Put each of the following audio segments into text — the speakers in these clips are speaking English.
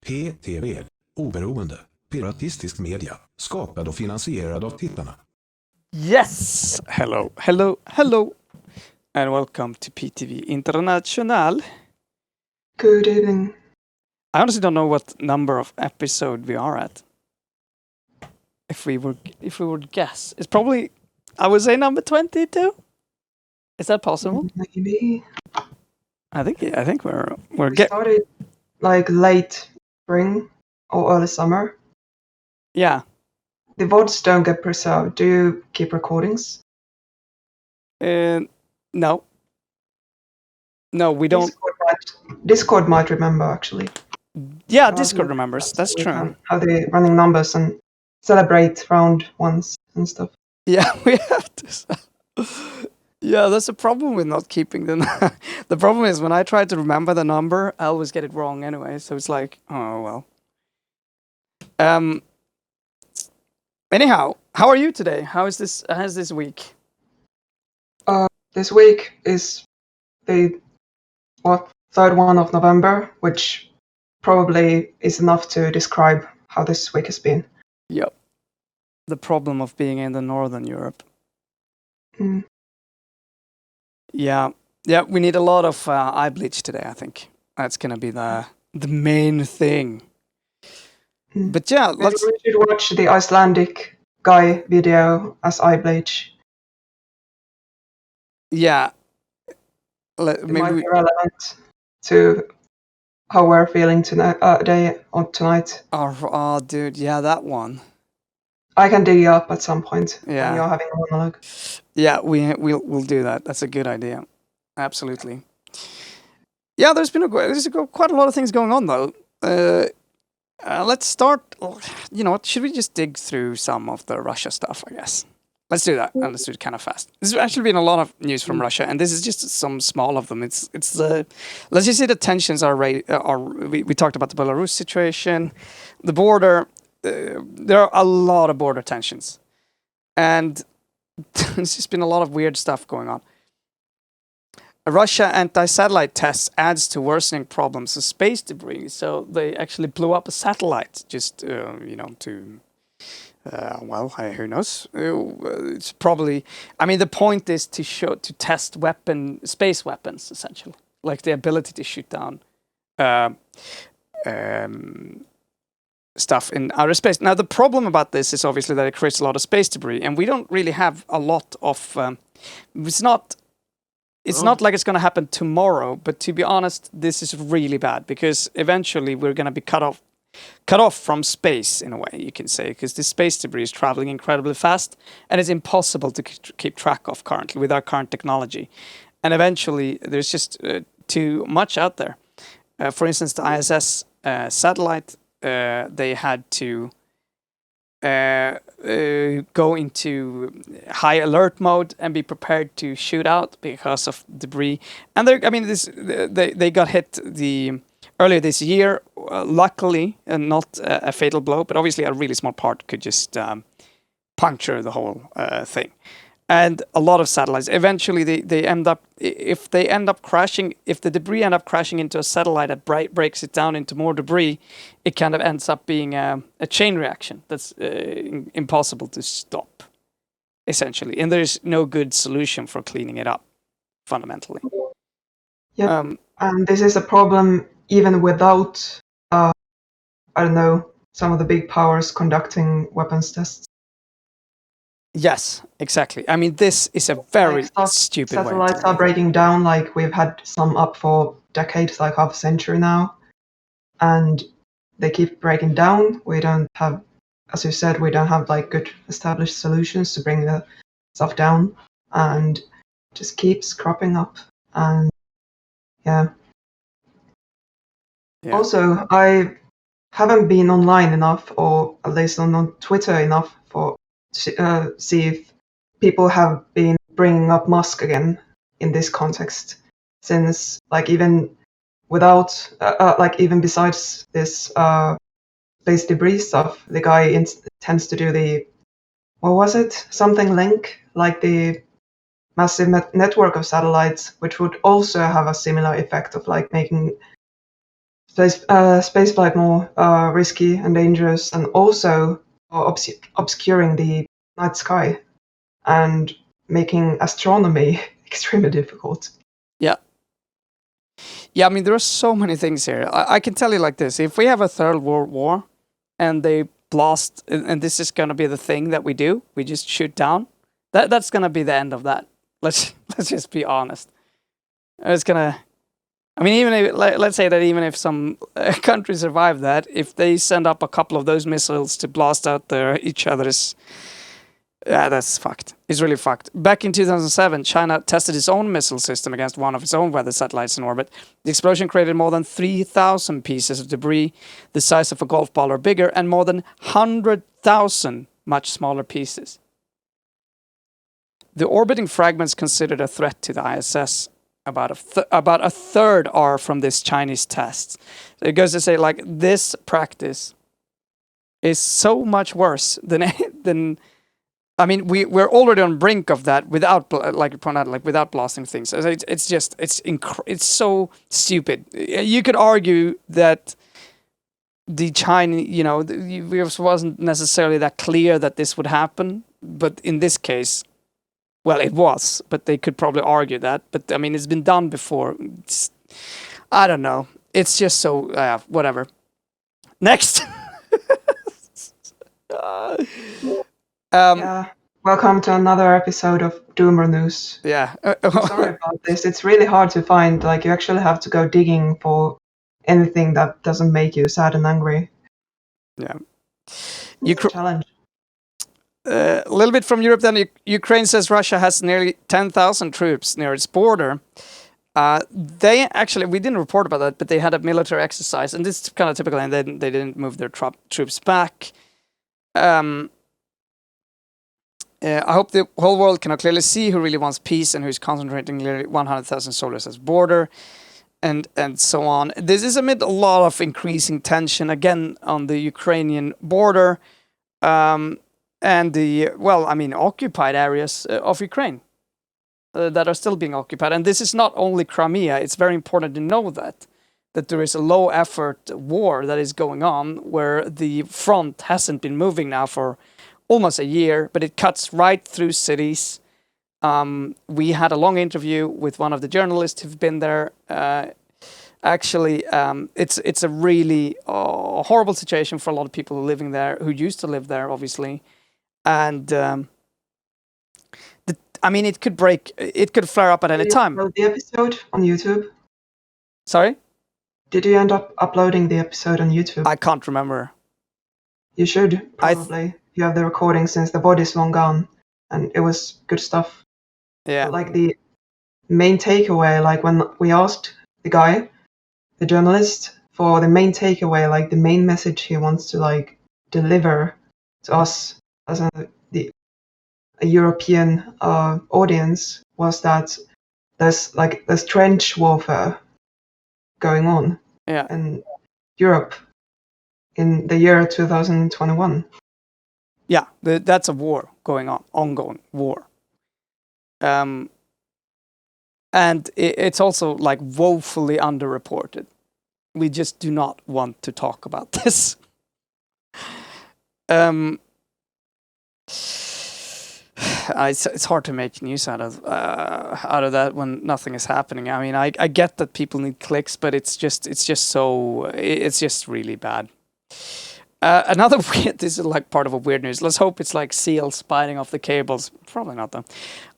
PTV, oberoende, piratistisk media, skapad och finansierad av tittarna. Yes! Hello. And welcome to PTV International. Good evening. I honestly don't know what number of episode we are at. If we would guess. It's probably, I would say number 22. Is that possible? Maybe. I think we're We started like late spring or early summer. Yeah. The VODs don't get preserved. Do you keep recordings? No. No, we don't. Discord might remember, actually. Yeah, Discord remembers. That's true. How they running numbers and celebrate round ones and stuff. Yeah, we have to. Yeah, that's a problem with not keeping them. The problem is when I try to remember the number, I always get it wrong anyway. So it's like, oh well. Anyhow, how are you today? How's this week? This week is the third one of November, which probably is enough to describe how this week has been. Yep. The problem of being in the Northern Europe. Mm. Yeah, we need a lot of eye bleach today, I think. That's going to be the main thing. Mm. But yeah, we should watch the Icelandic guy video as eye bleach. Yeah. It might be relevant to how we're feeling tonight. Oh, dude, yeah, that one. I can dig you up at some point. Yeah. When you're having a monologue. Yeah, we'll do that. That's a good idea. Absolutely. Yeah, there's quite a lot of things going on though. Let's start. You know what? Should we just dig through some of the Russia stuff? I guess. Let's do that, and let's do it kind of fast. There's actually been a lot of news from Russia, and this is just some small of them. It's the let's just say the tensions are. We talked about the Belarus situation, the border. There are a lot of border tensions, and there's just been a lot of weird stuff going on. Russia anti-satellite tests adds to worsening problems of space debris. So they actually blew up a satellite just, to, who knows? It's probably, the point is to test space weapons, essentially. Like the ability to shoot down stuff in outer space. Now, the problem about this is obviously that it creates a lot of space debris, and we don't really have a lot of... It's not like it's going to happen tomorrow, but to be honest, this is really bad because eventually we're going to be cut off from space in a way, you can say, because this space debris is traveling incredibly fast and it's impossible to keep track of currently with our current technology. And eventually there's just too much out there. For instance, the ISS satellite, they had to go into high alert mode and be prepared to shoot out because of debris. And they got hit earlier this year. Luckily, not a fatal blow, but obviously a really small part could just puncture the whole thing. And a lot of satellites eventually they end up if the debris end up crashing into a satellite that breaks it down into more debris, it kind of ends up being a chain reaction that's impossible to stop, essentially. And there's no good solution for cleaning it up, fundamentally. Yeah, and this is a problem even without, some of the big powers conducting weapons tests. Yes, exactly. This is a very stupid way. Satellites are breaking down, like we've had some up for decades, like half a century now, and they keep breaking down. We don't have, as you said, like good established solutions to bring the stuff down, and just keeps cropping up. And yeah. Also, I haven't been online enough, or at least on Twitter enough to see if people have been bringing up Musk again in this context, since even without even besides this space debris stuff, the guy tends to do something link, like the massive network of satellites, which would also have a similar effect of making spaceflight more risky and dangerous, and also obscuring the night sky and making astronomy extremely difficult. Yeah. Yeah, I mean, there are so many things here. I can tell you like this. If we have a third world war and they blast, and this is going to be the thing that we do, we just shoot down, that's going to be the end of that. Let's just be honest. It's going to... I mean, even if, let's say that even if some countries survive that, if they send up a couple of those missiles to blast out each other's... Yeah, that's fucked. It's really fucked. Back in 2007, China tested its own missile system against one of its own weather satellites in orbit. The explosion created more than 3,000 pieces of debris the size of a golf ball or bigger, and more than 100,000 much smaller pieces. The orbiting fragments considered a threat to the ISS. About a third are from this Chinese test. So it goes to say, like, this practice is so much worse than I mean, we're already on brink of that without, like you point out, like without blasting things. It's so stupid. You could argue that the Chinese, it wasn't necessarily that clear that this would happen, but in this case, well, it was. But they could probably argue that. But I mean, it's been done before. I don't know. It's just so whatever. Next. Yeah. Welcome to another episode of Doomer News. Yeah. Sorry about this. It's really hard to find. Like, you actually have to go digging for anything that doesn't make you sad and angry. Yeah. It's a challenge. A little bit from Europe then. Ukraine says Russia has nearly 10,000 troops near its border. They actually, we didn't report about that, but they had a military exercise, and this is kind of typical, and they didn't move their troops back. I hope the whole world can clearly see who really wants peace and who's concentrating nearly 100,000 soldiers as border, and so on. This is amid a lot of increasing tension again on the Ukrainian border, and the occupied areas of Ukraine that are still being occupied. And this is not only Crimea. It's very important to know that there is a low effort war that is going on where the front hasn't been moving now for almost a year, but it cuts right through cities. We had a long interview with one of the journalists who've been there. It's a really horrible situation for a lot of people living there, who used to live there, obviously. And it could flare up at any time. Did you upload the episode on YouTube? Sorry? Did you end up uploading the episode on YouTube? I can't remember. You should, probably. You have the recording since the body's long gone, and it was good stuff. Yeah. But, like, the main takeaway, like when we asked the guy, the journalist, for the main takeaway, like the main message he wants to like deliver to us as a European audience, was that there's trench warfare going on in Europe in the year 2021. Yeah, that's a war going on, ongoing war. And it's also like woefully underreported. We just do not want to talk about this. It's hard to make news out of that when nothing is happening. I mean, I get that people need clicks, but it's just really bad. Another weird, this is like part of a weird news. Let's hope it's like seals biting off the cables. Probably not though.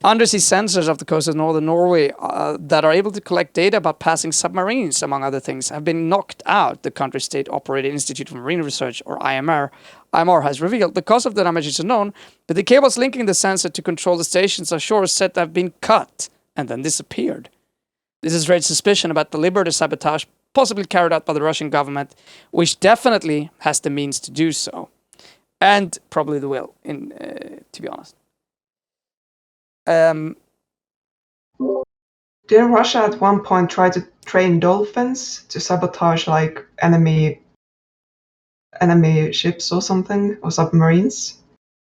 Undersea sensors off the coast of northern Norway that are able to collect data about passing submarines, among other things, have been knocked out, the country's state-operated Institute for Marine Research, or IMR, has revealed. The cause of the damage is unknown, but the cables linking the sensor to control the stations ashore is said to have been cut and then disappeared. This has raised suspicion about deliberate sabotage, possibly carried out by the Russian government, which definitely has the means to do so, and probably the will, to be honest. Didn't Russia at one point try to train dolphins to sabotage like enemy ships or something, or submarines?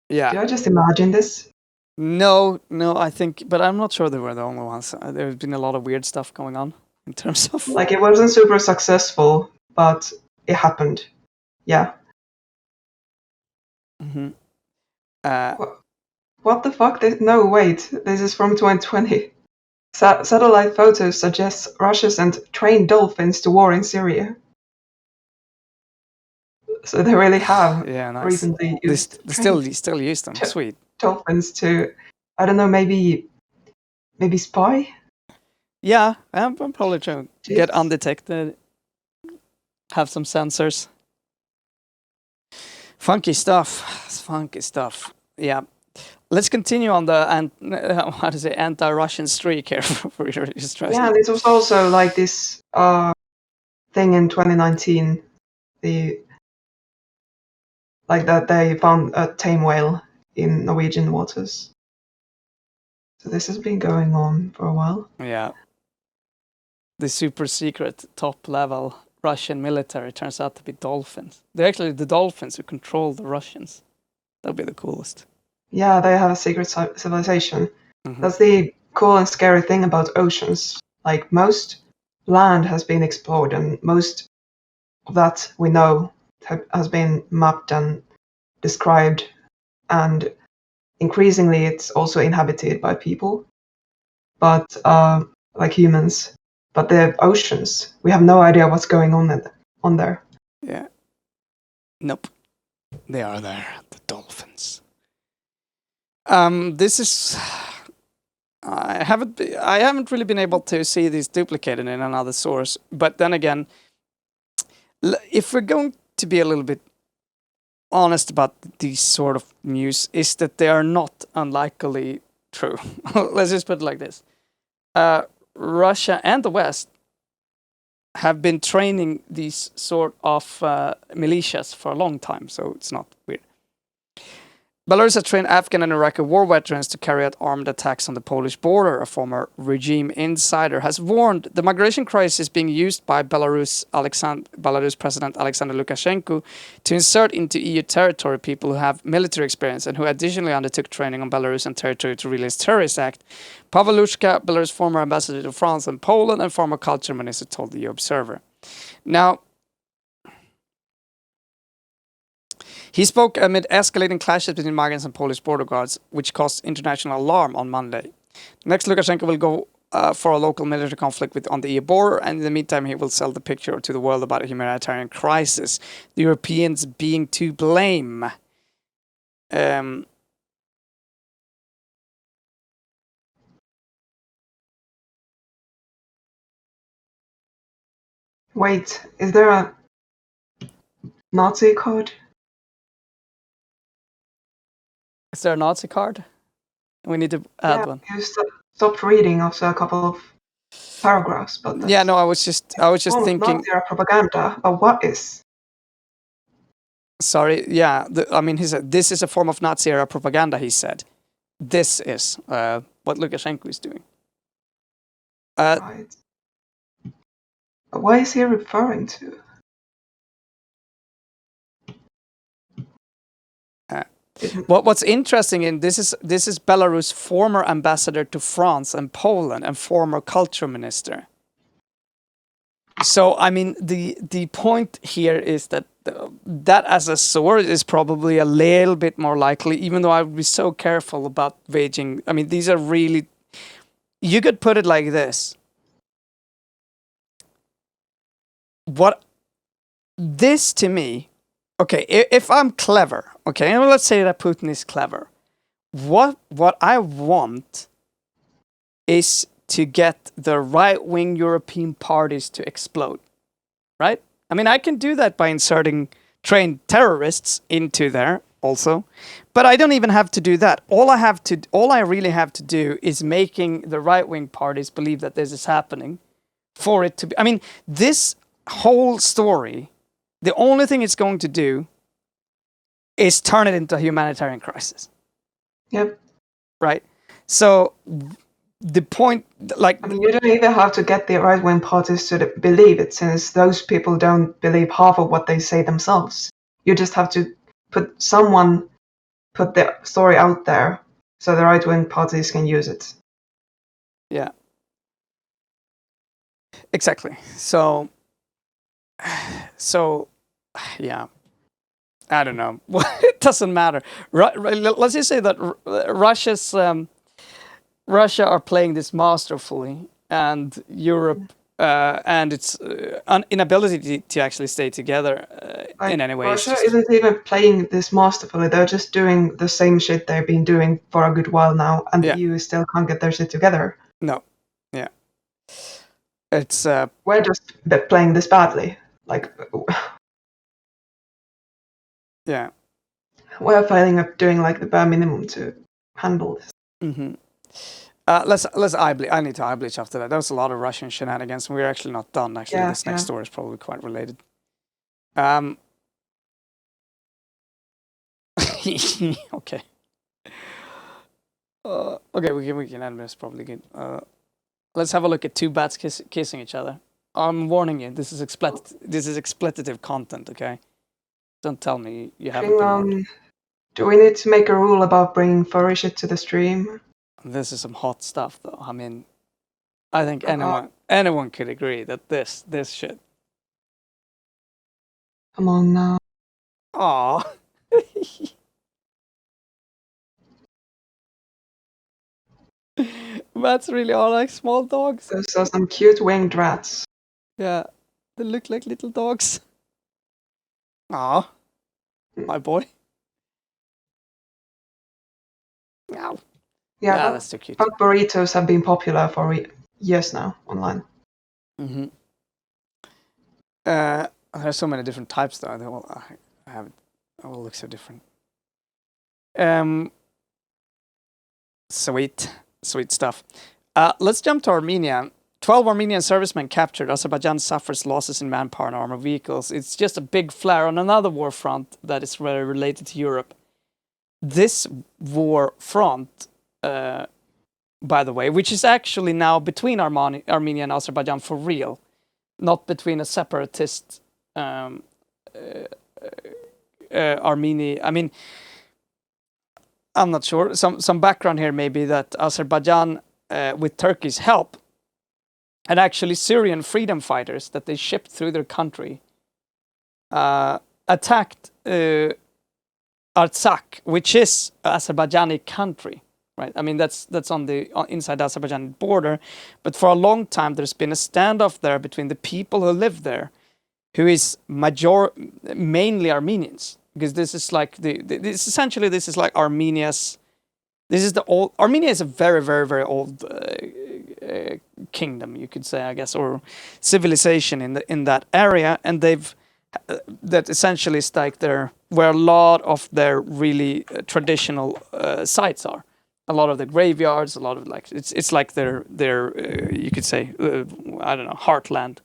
Yeah. Did I just imagine this? No, I think, but I'm not sure they were the only ones. There's been a lot of weird stuff going on in terms of... Like, it wasn't super successful, but it happened. Yeah. Mm-hmm. What the fuck? No, wait. This is from 2020. Satellite photos suggest Russia sent trained dolphins to war in Syria. So they really have Yeah, nice. recently They used still use them. Ch- Sweet. dolphins to, I don't know, maybe spy? Yeah, I'm probably trying to get Jeez. undetected. Have some sensors. Funky stuff. Funky stuff. Yeah. Let's continue on the anti-Russian streak here for your stress. Yeah, this was also like this thing in 2019. That they found a tame whale in Norwegian waters. So this has been going on for a while. Yeah. The super secret top level Russian military turns out to be dolphins. They're actually the dolphins who control the Russians. That'd be the coolest. Yeah, they have a secret civilization. Mm-hmm. That's the cool and scary thing about oceans. Like, most land has been explored, and most of that we know has been mapped and described, and increasingly it's also inhabited by people, but like humans. But the oceans, we have no idea what's going on there. Yeah. Nope. They are there, the dolphins. This is. I haven't really been able to see this duplicated in another source. But then again, if we're going to be a little bit honest about these sort of news, is that they are not unlikely true. Let's just put it like this: Russia and the West have been training these sort of militias for a long time, so it's not weird. Belarus has trained Afghan and Iraqi war veterans to carry out armed attacks on the Polish border. A former regime insider has warned the migration crisis being used by Belarus President Alexander Lukashenko to insert into EU territory people who have military experience and who additionally undertook training on Belarusian territory to release terrorist act. Pavel Lushka, Belarus' former ambassador to France and Poland and former culture minister, told the Observer. Now, he spoke amid escalating clashes between migrants and Polish border guards, which caused international alarm on Monday. Next, Lukashenko will go for a local military conflict on the EU border, and in the meantime, he will sell the picture to the world about a humanitarian crisis, the Europeans being to blame. Wait, is there a Nazi code? Is there a Nazi card? We need to add one. You stopped reading after a couple of paragraphs, but that's, Yeah, no, I was just thinking. Nazi propaganda, but what is? Sorry, yeah, he said this is a form of Nazi era propaganda. He said, "This is what Lukashenko is doing." Right. What is he referring to? What's interesting in this is Belarus' former ambassador to France and Poland and former culture minister. So I mean the point here is that that as a source is probably a little bit more likely, even though I would be so careful about waging. I mean, these are really. You could put it like this. What this to me, okay, if I'm clever, okay, and let's say that Putin is clever, what I want is to get the right-wing European parties to explode, right? I mean, I can do that by inserting trained terrorists into there also, but I don't even have to do that. All I really have to do is making the right-wing parties believe that this is happening for it to be. I mean, this whole story, the only thing it's going to do is turn it into a humanitarian crisis. Yep. Right? So the point, like... I mean, you don't even have to get the right-wing parties to believe it, since those people don't believe half of what they say themselves. You just have to put the story out there so the right-wing parties can use it. Yeah. Exactly. So So, yeah, I don't know. It doesn't matter. Let's just say that Russia are playing this masterfully, and Europe and its inability to actually stay together Like, in any way. Russia isn't even playing this masterfully. They're just doing the same shit they've been doing for a good while now, and Yeah. the EU still can't get their shit together. No, yeah, it's We're just playing this badly. Like, yeah. we're failing at doing like the bare minimum to handle this. Mm-hmm. Let's eye bleach. I need to eye bleach after that. There was a lot of Russian shenanigans, and we're actually not done. Actually, Yeah, this next yeah. story is probably quite related. Okay. Okay, we can end this. Probably good. Let's have a look at two bats kissing each other. I'm warning you. This is expletive content. Okay. Don't tell me you haven't been warned. Do we need to make a rule about bringing furry shit to the stream? This is some hot stuff, though. I mean, I think anyone could agree that this shit. Come on now. Aw. Bats really are like small dogs. Those are some cute winged rats. Yeah, they look like little dogs. Aw, my boy. Meow. Yeah, That's too cute. but burritos have been popular for years now online. Mm-hmm. There's so many different types, though. They all look so different. Sweet stuff. Let's jump to Armenia. 12 Armenian servicemen captured. Azerbaijan suffers losses in manpower and armored vehicles. It's just a big flare on another war front that is very related to Europe. This war front, by the way, which is actually now between Armenia and Azerbaijan for real, not between a separatist Armenia. I mean, I'm not sure. Some background here may be that Azerbaijan, with Turkey's help, and actually Syrian freedom fighters that they shipped through their country, attacked Artsakh, which is Azerbaijani country, right? I mean, that's on the inside the Azerbaijan border. But for a long time, there's been a standoff there between the people who live there, who is mainly Armenians, because this is like this is like Armenia's. This is the old Armenia is a very, very, very old kingdom, you could say, I guess, or civilization in that area, and that essentially is like where a lot of their really traditional sites are. A lot of the graveyards, a lot of like it's like their you could say I don't know, heartland.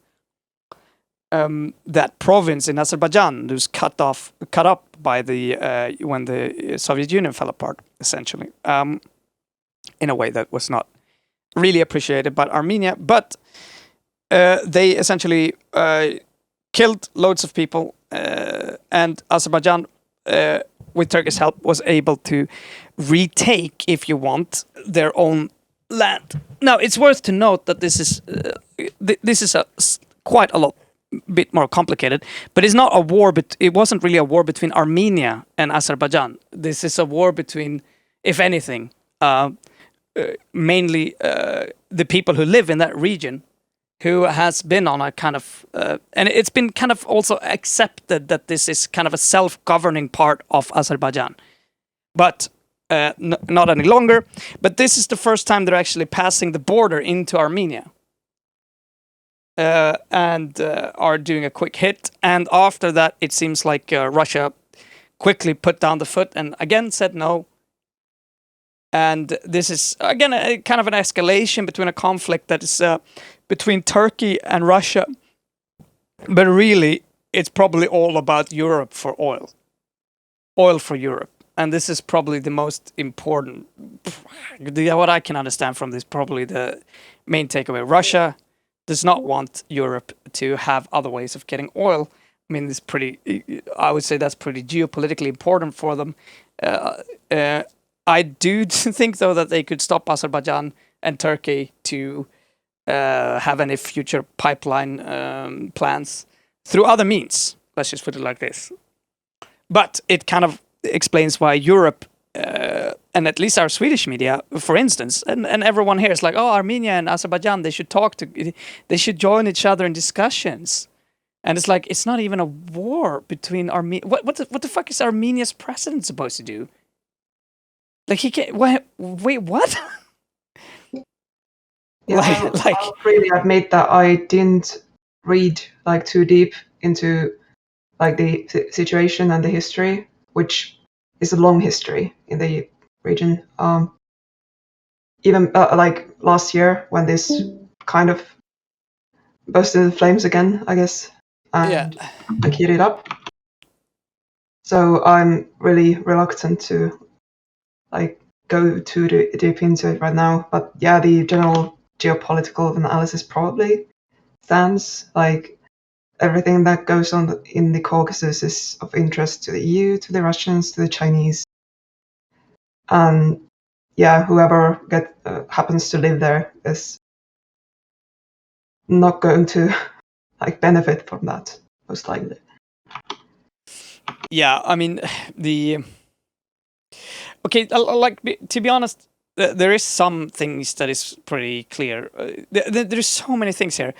That province in Azerbaijan was cut up by when the Soviet Union fell apart, essentially, in a way that was not really appreciated by Armenia. But they essentially killed loads of people, and Azerbaijan, with Turkey's help, was able to retake, if you want, their own land. Now, it's worth to note that this is quite a bit more complicated, but it's not a war. But it wasn't really a war between Armenia and Azerbaijan. This is a war between, if anything, mainly the people who live in that region, who has been on a kind of, and it's been kind of also accepted that this is kind of a self-governing part of Azerbaijan, but not any longer. But this is the first time they're actually passing the border into Armenia. And are doing a quick hit. And after that, it seems like Russia quickly put down the foot and again said no. And this is, again, a kind of an escalation between a conflict that is between Turkey and Russia. But really, it's probably all about Europe for oil. Oil for Europe. And this is probably the most important, what I can understand from this, probably the main takeaway. Russia does not want Europe to have other ways of getting oil. I mean, I would say that's pretty geopolitically important for them. I do think, though, that they could stop Azerbaijan and Turkey to have any future pipeline plans. through other means. Let's just put it like this. But it kind of explains why Europe, and at least our Swedish media, for instance, and everyone here is like, oh, Armenia and Azerbaijan, they should join each other in discussions. And it's like, it's not even a war between Armenia. What the fuck is Armenia's president supposed to do? Like, he can't, wait, what? Yeah, I'll really admit that I didn't read like too deep into like the situation and the history, which is a long history in the region. Even like last year when this kind of burst into flames again, I guess, and like heated up. So I'm really reluctant to like go too deep into it right now. But yeah, the general geopolitical analysis probably stands. Like everything that goes on in the Caucasus is of interest to the EU, to the Russians, to the Chinese, and yeah, whoever happens to live there is not going to like benefit from that, most likely. Yeah, I mean, like, to be honest, there is some things that is pretty clear. There's so many things here.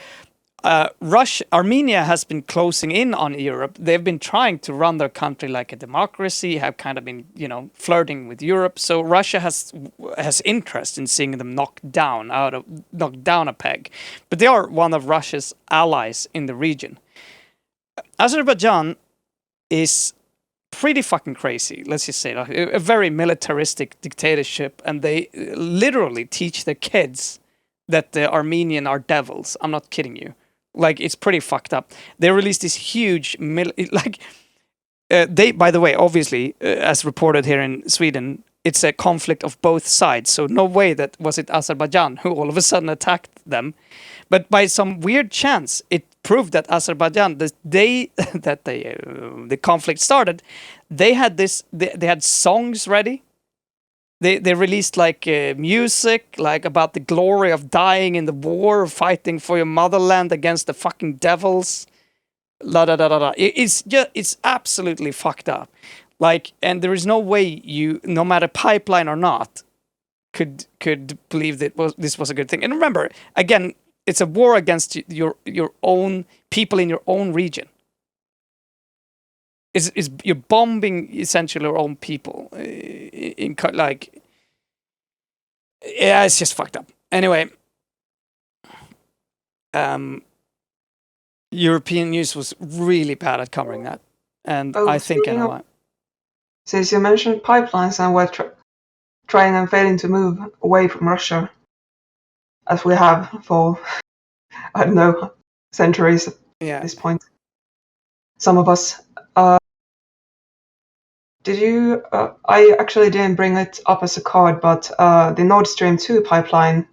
Armenia has been closing in on Europe. They've been trying to run their country like a democracy, have kind of been, flirting with Europe. So Russia has interest in seeing them knocked down a peg. But they are one of Russia's allies in the region. Azerbaijan is pretty fucking crazy. Let's just say that. A very militaristic dictatorship, and they literally teach their kids that the Armenian are devils. I'm not kidding you. Like, it's pretty fucked up. They released this huge they, by the way, obviously, as reported here in Sweden, it's a conflict of both sides. So no way that was it Azerbaijan who all of a sudden attacked them. But by some weird chance, it proved that Azerbaijan, the day that the conflict started, they had they had songs ready. They released like music, like about the glory of dying in the war, fighting for your motherland against the fucking devils. La da da da da. It's absolutely fucked up. Like, and there is no way you, no matter pipeline or not, could believe that this was a good thing. And remember, again, it's a war against your own people in your own region. Is you're bombing essentially your own people like, yeah, it's just fucked up. Anyway, European news was really bad at covering that, and I think I know why. Since you mentioned pipelines, and we're trying and failing to move away from Russia, as we have for, I don't know, centuries at this point. Some of us. Did you? I actually didn't bring it up as a card, but the Nord Stream 2 pipeline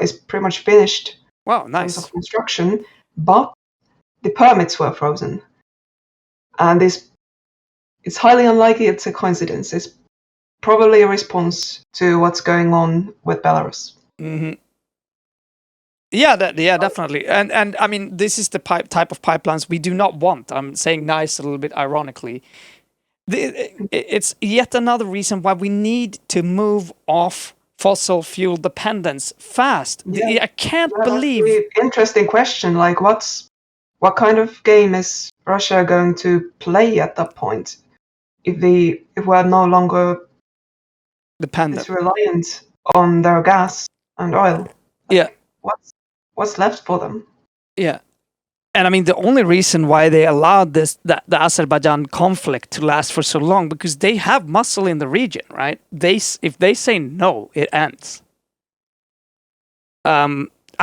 is pretty much finished. Wow, nice. In terms of construction, but the permits were frozen, and it's highly unlikely it's a coincidence. It's probably a response to what's going on with Belarus. Mm-hmm. Yeah, definitely. And I mean, this is the type of pipelines we do not want. I'm saying nice a little bit ironically. It's yet another reason why we need to move off fossil fuel dependence fast. Yeah. I can't believe. That's an interesting question. Like, what kind of game is Russia going to play at that point? If we're no longer dependent, reliant on their gas and oil. Yeah. What's left for them? Yeah. And I mean, the only reason why they allowed the Azerbaijan conflict to last for so long, because they have muscle in the region, right? If they say no, it ends. I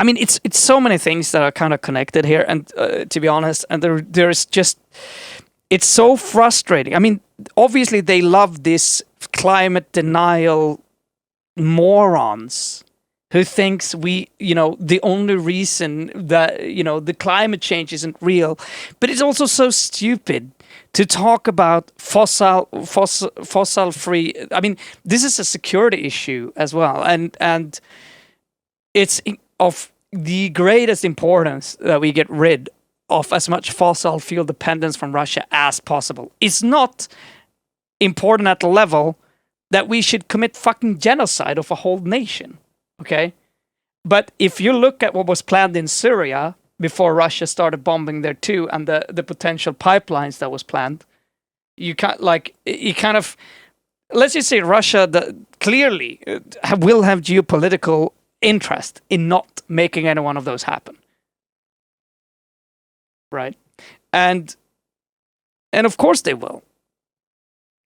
mean, it's so many things that are kind of connected here, and to be honest, and there's just, it's so frustrating. I mean, obviously they love this climate denial morons who thinks the only reason that, the climate change isn't real. But it's also so stupid to talk about fossil free. I mean, this is a security issue as well. And it's of the greatest importance that we get rid off as much fossil fuel dependence from Russia as possible. It's not important at the level that we should commit fucking genocide of a whole nation, okay? But if you look at what was planned in Syria before Russia started bombing there too, and the potential pipelines that was planned, you can't, like, you kind of, let's just say Russia clearly will have geopolitical interest in not making any one of those happen. Right? And of course they will.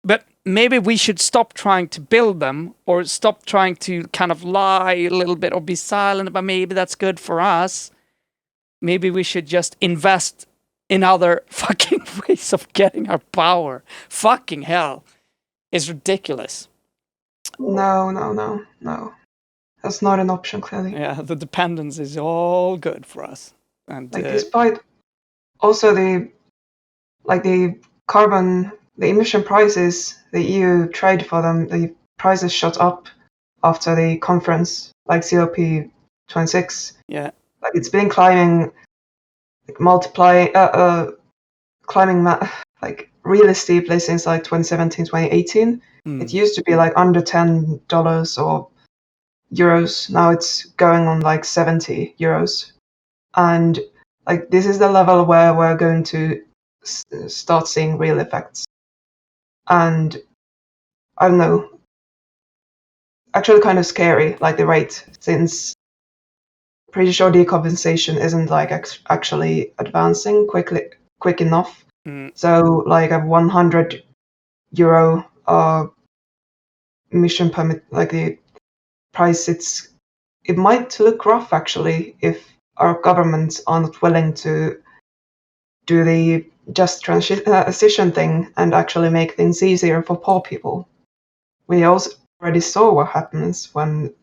But maybe we should stop trying to build them, or stop trying to kind of lie a little bit or be silent about maybe that's good for us. Maybe we should just invest in other fucking ways of getting our power. Fucking hell. It's ridiculous. No. That's not an option, clearly. Yeah, the dependence is all good for us. And like despite also the carbon, the emission prices, the EU trade for them, the prices shot up after the conference, like COP26. Yeah. Like it's been climbing, like really steeply since like 2017, 2018. It used to be like under $10 or euros. Now it's going on like 70 euros. And like this is the level where we're going to start seeing real effects. And I don't know, actually kind of scary, like the rate, since pretty sure decompensation isn't like actually advancing quick enough. So like a 100 euro emission permit, like the price, it might look rough actually if our governments are not willing to do the just transition thing and actually make things easier for poor people. We also already saw what happens when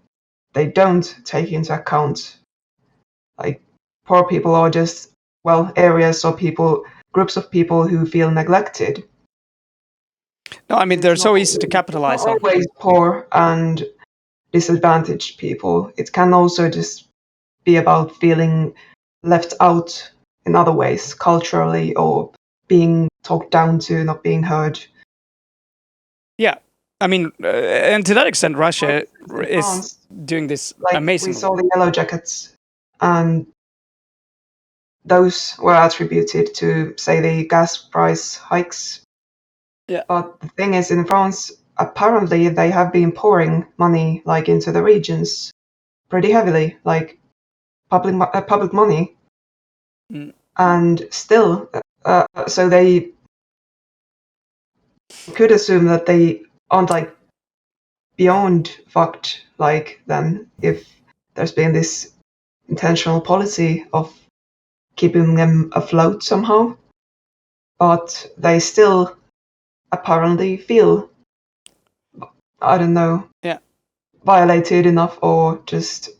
they don't take into account, like, poor people or just, well, areas or groups of people who feel neglected. No, I mean, they're so easy to capitalize on. Not always poor and disadvantaged people. It can also just be about feeling left out in other ways, culturally, or being talked down to, not being heard. Yeah, I mean, and to that extent, Russia is doing this amazing. We saw the Yellow Jackets, and those were attributed to, say, the gas price hikes. Yeah. But the thing is, in France, apparently they have been pouring money like into the regions pretty heavily, like public money, and still, so they could assume that they aren't like beyond fucked, like, then, if there's been this intentional policy of keeping them afloat somehow. But they still apparently feel, I don't know, violated enough, or just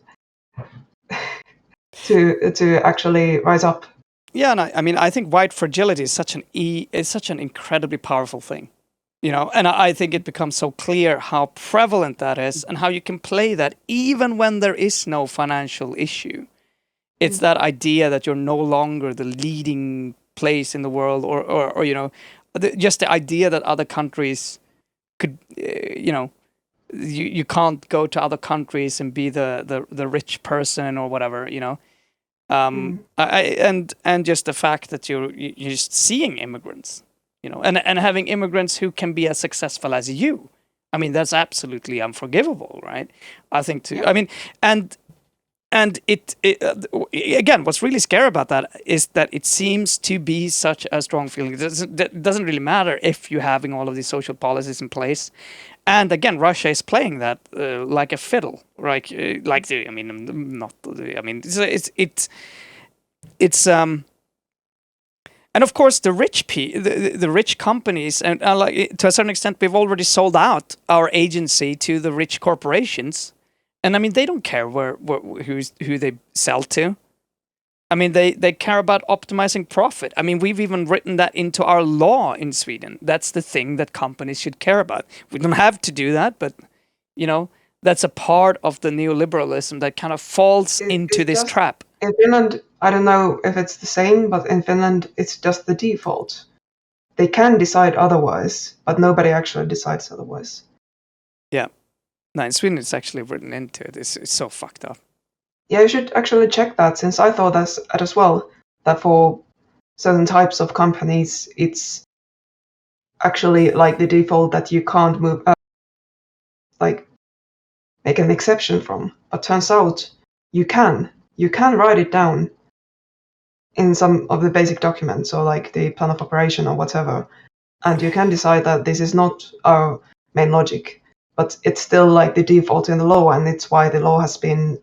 to actually rise up. Yeah, and I mean, I think white fragility is such an incredibly powerful thing, you know. And I think it becomes so clear how prevalent that is, and how you can play that even when there is no financial issue. It's that idea that you're no longer the leading place in the world, or you know, just the idea that other countries could, you know, you can't go to other countries and be the rich person or whatever, you know. And just the fact that you're just seeing immigrants, you know, and having immigrants who can be as successful as you. I mean, that's absolutely unforgivable, right? I think I mean, and it again, what's really scary about that is that it seems to be such a strong feeling. It doesn't really matter if you're having all of these social policies in place. And again, Russia is playing that like a fiddle, right? I mean, not. I mean, it's and of course the rich companies, and like, to a certain extent, we've already sold out our agency to the rich corporations. And I mean, they don't care who they sell to. I mean, they care about optimizing profit. I mean, we've even written that into our law in Sweden. That's the thing that companies should care about. We don't have to do that, but, you know, that's a part of the neoliberalism that kind of falls into this trap. In Finland, I don't know if it's the same, but in Finland it's just the default. They can decide otherwise, but nobody actually decides otherwise. Yeah. No, in Sweden it's actually written into it. It's so fucked up. Yeah, you should actually check that, since I thought as well that for certain types of companies it's actually like the default that you can't move like make an exception from. But turns out you can write it down in some of the basic documents, or like the plan of operation or whatever, and you can decide that this is not our main logic, but it's still like the default in the law, and it's why the law has been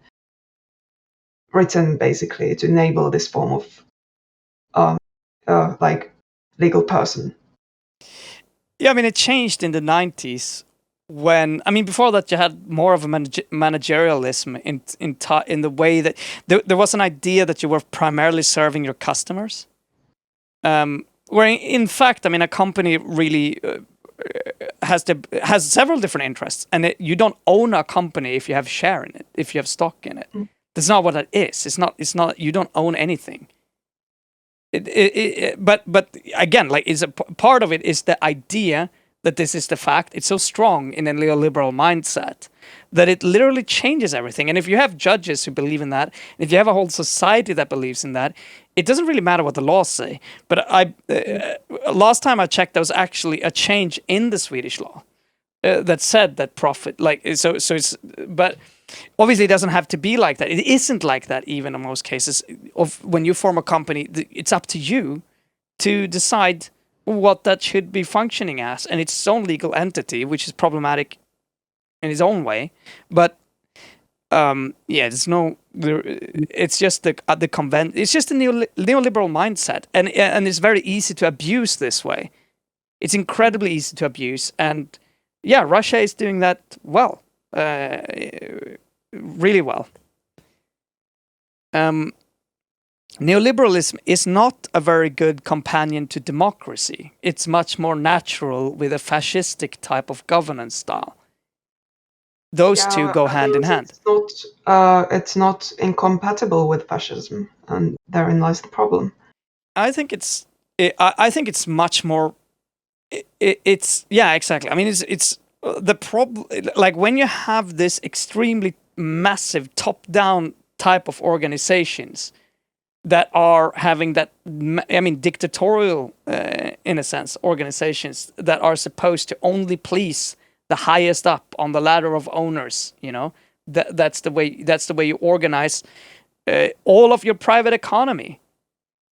written basically to enable this form of like legal person. Yeah, I mean, it changed in the 90s when, I mean, before that you had more of a managerialism in the way that there was an idea that you were primarily serving your customers. Where in fact, I mean, a company really has several different interests, and you don't own a company if you have share in it, if you have stock in it. That's not what that is. It's not. You don't own anything. But again, like, is a part of it is the idea that this is the fact. It's so strong in a neoliberal mindset that it literally changes everything. And if you have judges who believe in that, if you have a whole society that believes in that, it doesn't really matter what the laws say. But last time I checked, there was actually a change in the Swedish law that said that profit, like, so it's, but obviously it doesn't have to be like that. It isn't like that even in most cases. Of when you form a company, it's up to you to decide what that should be functioning as, and its own legal entity, which is problematic in its own way. But yeah, it's just it's just a neoliberal mindset, and it's very easy to abuse this way. It's incredibly easy to abuse, and yeah, Russia is doing that well, really well. Neoliberalism is not a very good companion to democracy. It's much more natural with a fascistic type of governance style. Those two go hand in hand. It's not incompatible with fascism, and therein lies the problem. I think it's much more. It's yeah, exactly. I mean, it's the problem. Like when you have this extremely massive top-down type of organizations that are having that, I mean, dictatorial, in a sense, organizations that are supposed to only please the highest up on the ladder of owners. You know, that's the way you organize all of your private economy.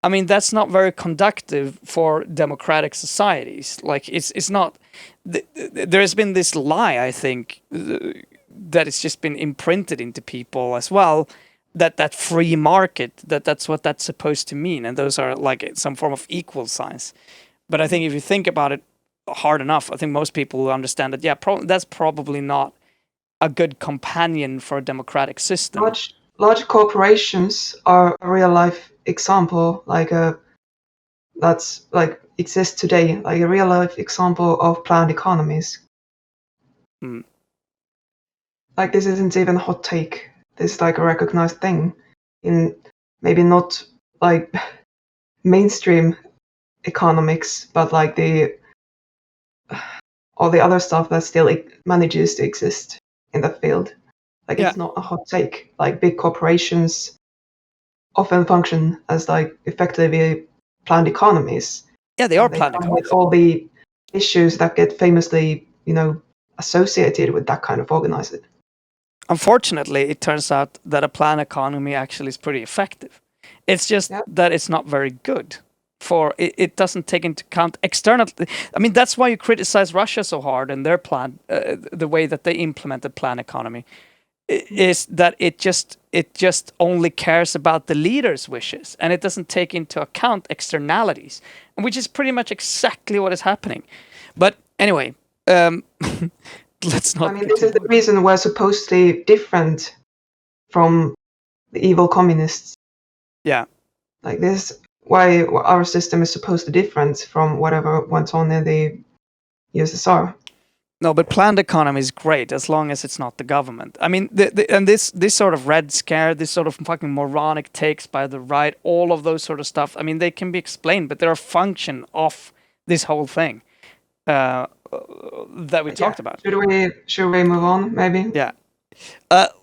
I mean, that's not very conductive for democratic societies. Like, it's not. There has been this lie, I think, that it's just been imprinted into people as well. That free market, that's what that's supposed to mean, and those are like some form of equal signs. But I think if you think about it hard enough, I think most people will understand that. Yeah, that's probably not a good companion for a democratic system. Large corporations are a real life example, like that's like exists today, like a real life example of planned economies. Like, this isn't even a hot take. This is like a recognized thing in maybe not like mainstream economics, but like all the other stuff that still manages to exist in that field. Like, yeah. It's not a hot take. Like, big corporations often function as like effectively planned economies. Yeah, they are planned economies. With all the issues that get famously, associated with that kind of organizing. Unfortunately, it turns out that a planned economy actually is pretty effective. It's just that it's not very good. It doesn't take into account external. I mean, that's why you criticize Russia so hard and their plan, the way that they implement the planned economy, is that it just only cares about the leader's wishes, and it doesn't take into account externalities, which is pretty much exactly what is happening. But anyway. Let's not. I mean, this is the reason we're supposedly different from the evil communists. Yeah. Like, this is why our system is supposed to be different from whatever went on in the USSR. No, but planned economy is great as long as it's not the government. I mean, and this sort of Red Scare, this sort of fucking moronic takes by the right, all of those sort of stuff. I mean, they can be explained, but they're a function of this whole thing that we talked about. Should we move on? Maybe. Yeah.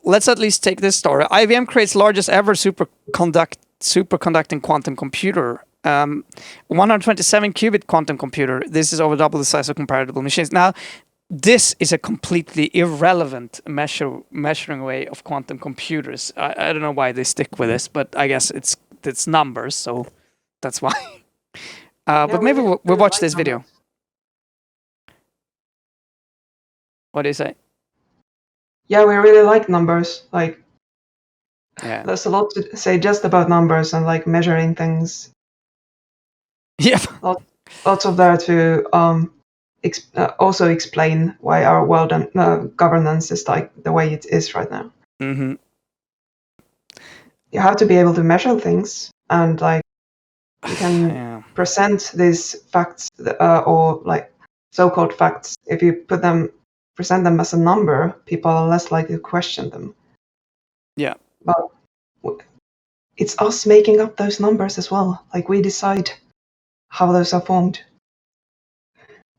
Let's at least take this story. IBM creates largest ever superconducting quantum computer. 127 qubit quantum computer. This is over double the size of comparable machines. Now, this is a completely irrelevant measuring way of quantum computers. I don't know why they stick with this, but I guess it's numbers, so that's why. But maybe we'll watch this video. What do you say? Yeah, we really like numbers. Like, yeah, there's a lot to say just about numbers and like measuring things. Yeah. Lots of there to also explain why our world and governance is like the way it is right now. Mm-hmm. You have to be able to measure things, and like you can present these facts or like so-called facts. If you present them as a number, people are less likely to question them. Yeah. But it's us making up those numbers as well. Like, we decide how those are formed.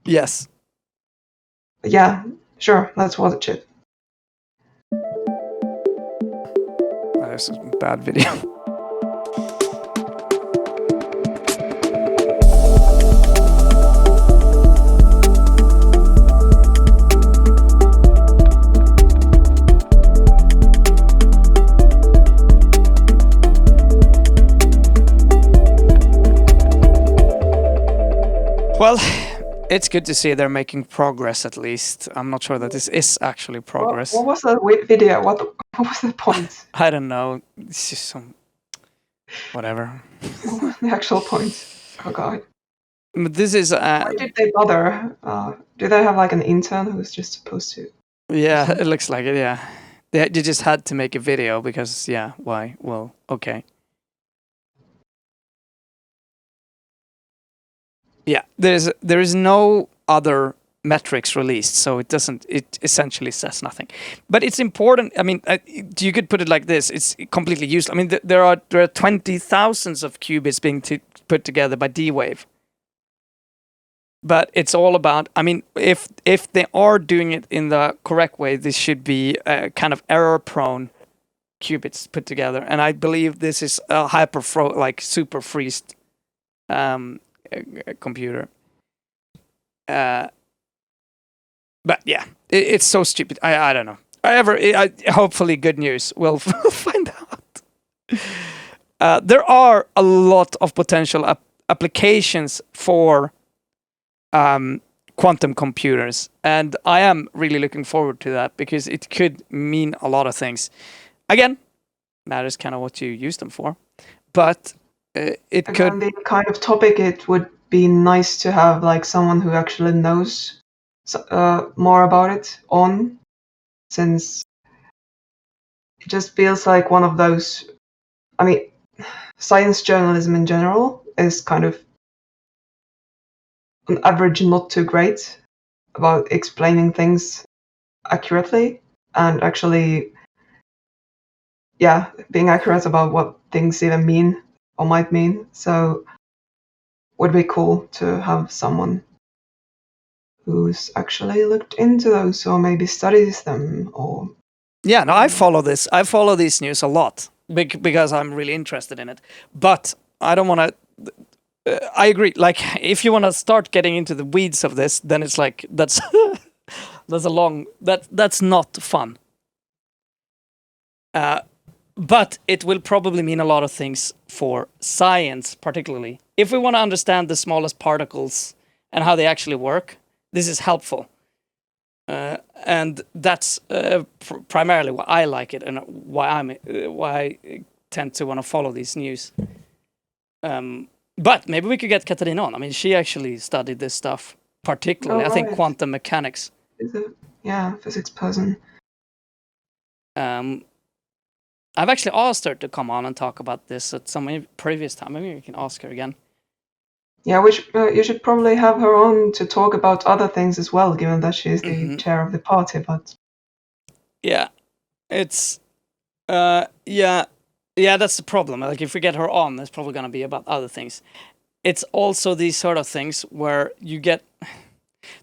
Yes. Yeah, sure, let's watch it. This is a bad video. Well, it's good to see they're making progress at least. I'm not sure that this is actually progress. What was the video? What was the point? I don't know. It's just some... whatever. What was the actual point? Oh god. But this is... Why did they bother? Do they have like an intern who's just supposed to... Yeah, it looks like it, yeah. They just had to make a video because, yeah, why? Well, okay. Yeah, there is no other metrics released, so it essentially says nothing. But it's important. I mean, you could put it like this: it's completely useless. I mean, there are 20,000s of qubits being put together by D-Wave. But it's all about. I mean, if they are doing it in the correct way, this should be a kind of error-prone qubits put together, and I believe this is a super freezed computer. But yeah, it's so stupid. I don't know. Hopefully good news. We'll find out. There are a lot of potential applications for quantum computers, and I am really looking forward to that because it could mean a lot of things. Again, matters kind of what you use them for, but it could be the kind of topic it would be nice to have like someone who actually knows more about it on, since it just feels like one of those. I mean, science journalism in general is kind of on average not too great about explaining things accurately and actually being accurate about what things even mean or might mean. So would be cool to have someone who's actually looked into those or maybe studies them. Or yeah, no, I follow these news a lot because I'm really interested in it, but I don't want to I agree, like if you want to start getting into the weeds of this, then it's like that's that's not fun. But it will probably mean a lot of things for science, particularly. If we want to understand the smallest particles and how they actually work, this is helpful. And that's primarily why I like it and why I tend to want to follow these news. But maybe we could get Katarina on. I mean, she actually studied this stuff, particularly, I think, quantum mechanics. Physics person. I've actually asked her to come on and talk about this at some previous time. Maybe we can ask her again. Yeah, you should probably have her on to talk about other things as well, given that she's the chair of the party. But Yeah, it's yeah, that's the problem. Like if we get her on, it's probably gonna be about other things. It's also these sort of things where you get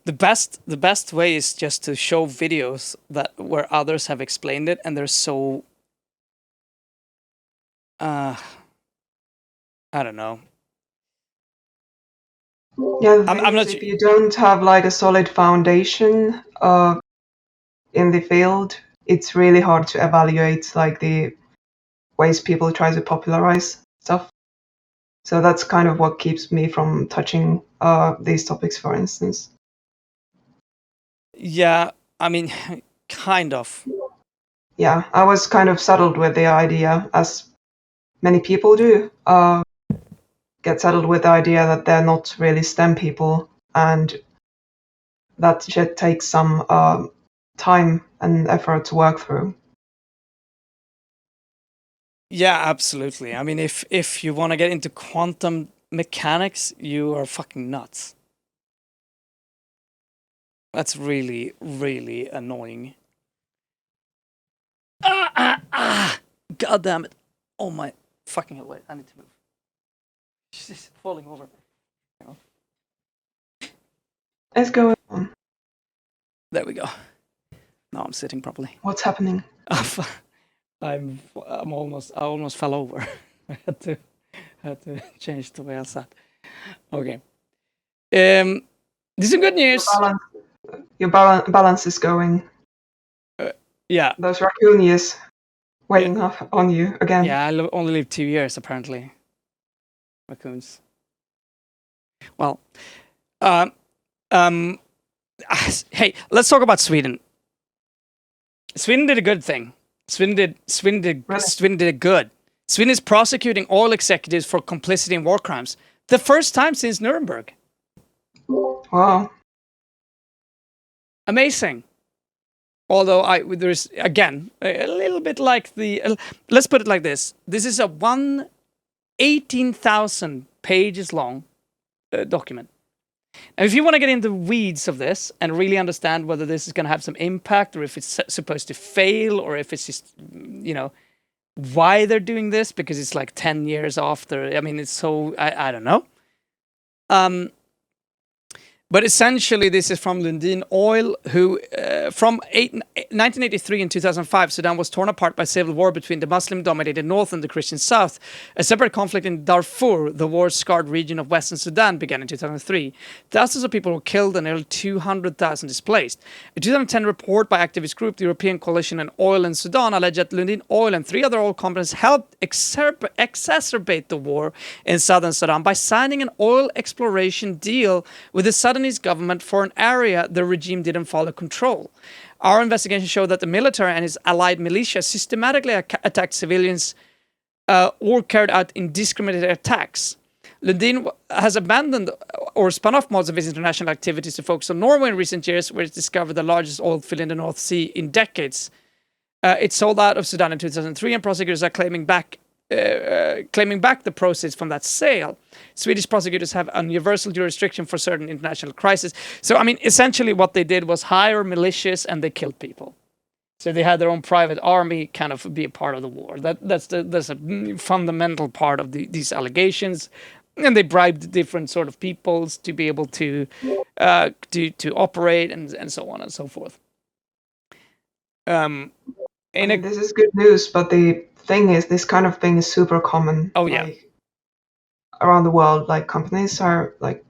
the best way is just to show videos where others have explained it, and they're so I don't know. yeah, the thing I'm is, not. if you don't have like a solid foundation in the field, it's really hard to evaluate like the ways people try to popularize stuff. So that's kind of what keeps me from touching these topics, for instance. Yeah, I mean, kind of. Yeah, I was kind of settled with the idea, as many people do, get settled with the idea that they're not really STEM people, and that shit takes some time and effort to work through. Yeah, absolutely. I mean, if you want to get into quantum mechanics, you are fucking nuts. That's really, really annoying. God damn it. Oh my fucking hell, wait, I need to move. She's falling over. Let's go on. There we go. Now I'm sitting properly. What's happening? I almost fell over. I had to change the way I sat. Okay. This is some good news. Your balance is going. Yeah. Those raccoon years weighing off on you again. Yeah, I only live 2 years apparently. Raccoons. Well, hey, let's talk about Sweden. Sweden did a good thing. Sweden did good. Sweden is prosecuting oil executives for complicity in war crimes. The first time since Nuremberg. Wow. Amazing. Although there's again a little bit like the let's put it like this. This is a 18,000 pages long document. Now, if you want to get into the weeds of this and really understand whether this is going to have some impact, or if it's supposed to fail, or if it's just, why they're doing this, because it's like 10 years after. I mean, it's so, I don't know. But essentially, this is from Lundin Oil, who from 1983 and 2005, Sudan was torn apart by civil war between the Muslim-dominated north and the Christian south. A separate conflict in Darfur, the war-scarred region of Western Sudan, began in 2003. Thousands of people were killed and nearly 200,000 displaced. A 2010 report by activist group the European Coalition on Oil in Sudan alleged that Lundin Oil and 3 other oil companies helped exacerbate the war in southern Sudan by signing an oil exploration deal with the Sudanese government for an area the regime didn't follow control. Our investigation showed that the military and its allied militia systematically attacked civilians or carried out indiscriminate attacks. Lundin has abandoned or spun off most of its international activities to focus on Norway in recent years, where it discovered the largest oil field in the North Sea in decades. It sold out of Sudan in 2003, and prosecutors are claiming back the proceeds from that sale. Swedish prosecutors have a universal jurisdiction for certain international crises. So, I mean, essentially what they did was hire militias and they killed people. So they had their own private army kind of be a part of the war. That's a fundamental part of these allegations. And they bribed different sort of peoples to be able to operate and so on and so forth. This is good news, but the thing is, this kind of thing is super common. Oh, yeah. Around the world, like companies are like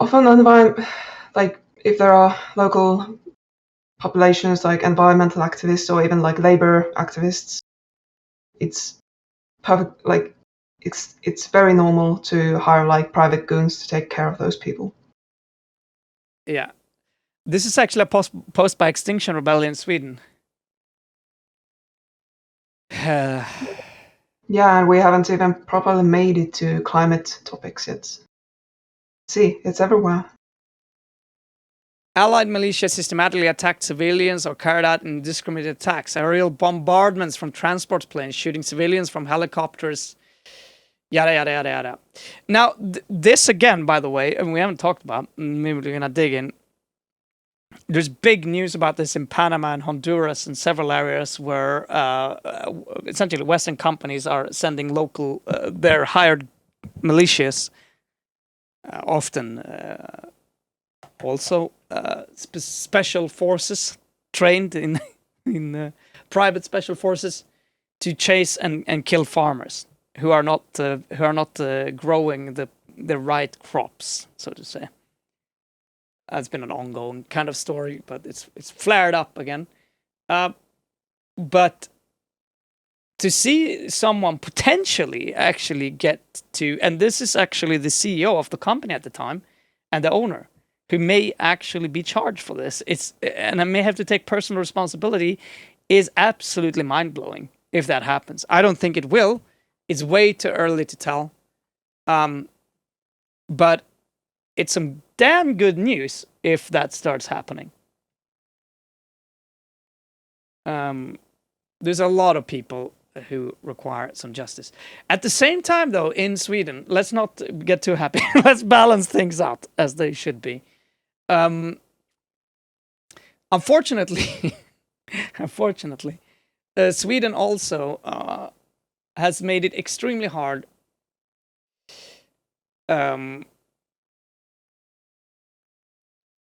often like if there are local populations like environmental activists or even like labor activists, it's perfect. Like it's very normal to hire like private goons to take care of those people. Yeah. This is actually a post by Extinction Rebellion in Sweden. Yeah, and we haven't even properly made it to climate topics yet. See, it's everywhere. Allied militia systematically attacked civilians or carried out indiscriminate attacks. Aerial bombardments from transport planes, shooting civilians from helicopters. Yada, yada, yada, yada. Now, this again, by the way, and we haven't talked about, maybe we're going to dig in. There's big news about this in Panama and Honduras and several areas where essentially Western companies are sending local, their hired militias, often also special forces trained in private special forces to chase and kill farmers who are not growing the right crops, so to say. It's been an ongoing kind of story, but it's flared up again. But to see someone potentially actually get to, and this is actually the CEO of the company at the time and the owner, who may actually be charged for this. And I may have to take personal responsibility, is absolutely mind-blowing if that happens. I don't think it will. It's way too early to tell. But it's some damn good news if that starts happening. There's a lot of people who require some justice. At the same time, though, in Sweden, let's not get too happy. Let's balance things out as they should be. Unfortunately, Sweden also has made it extremely hard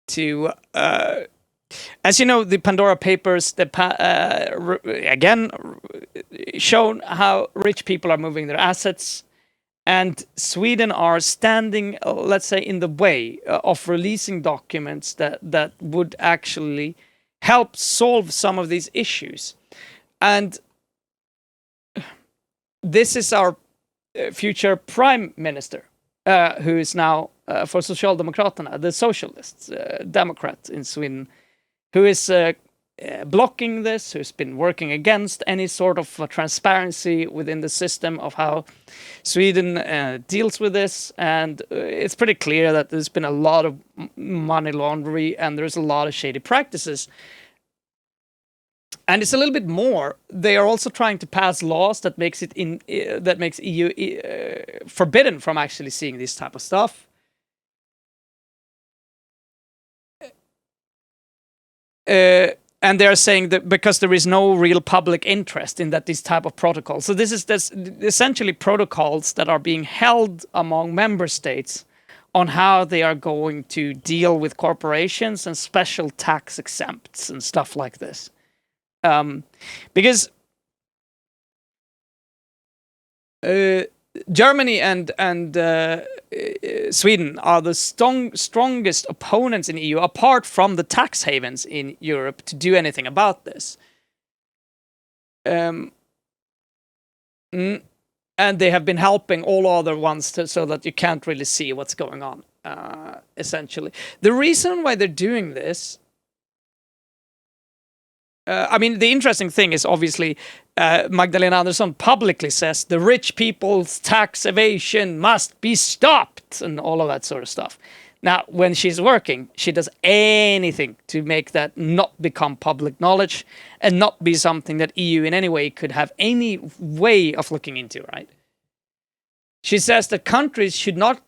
to, as you know, the Pandora Papers, again, shown how rich people are moving their assets, and Sweden are standing, let's say, in the way of releasing documents that would actually help solve some of these issues. And this is our future prime minister, who is now for Socialdemokraterna, the socialists, Democrat in Sweden, who is blocking this, who's been working against any sort of transparency within the system of how Sweden deals with this. And it's pretty clear that there's been a lot of money laundering and there's a lot of shady practices. And it's a little bit more. They are also trying to pass laws that makes EU forbidden from actually seeing this type of stuff. And they are saying that because there is no real public interest in that this type of protocol. So this is essentially protocols that are being held among member states on how they are going to deal with corporations and special tax exempts and stuff like this. Because Germany and Sweden are the strongest opponents in EU, apart from the tax havens in Europe, to do anything about this. And they have been helping all other ones so that you can't really see what's going on, essentially. The reason why they're doing this, I mean, the interesting thing is obviously Magdalena Andersson publicly says the rich people's tax evasion must be stopped and all of that sort of stuff. Now, when she's working, she does anything to make that not become public knowledge and not be something that EU in any way could have any way of looking into, right? She says that countries should not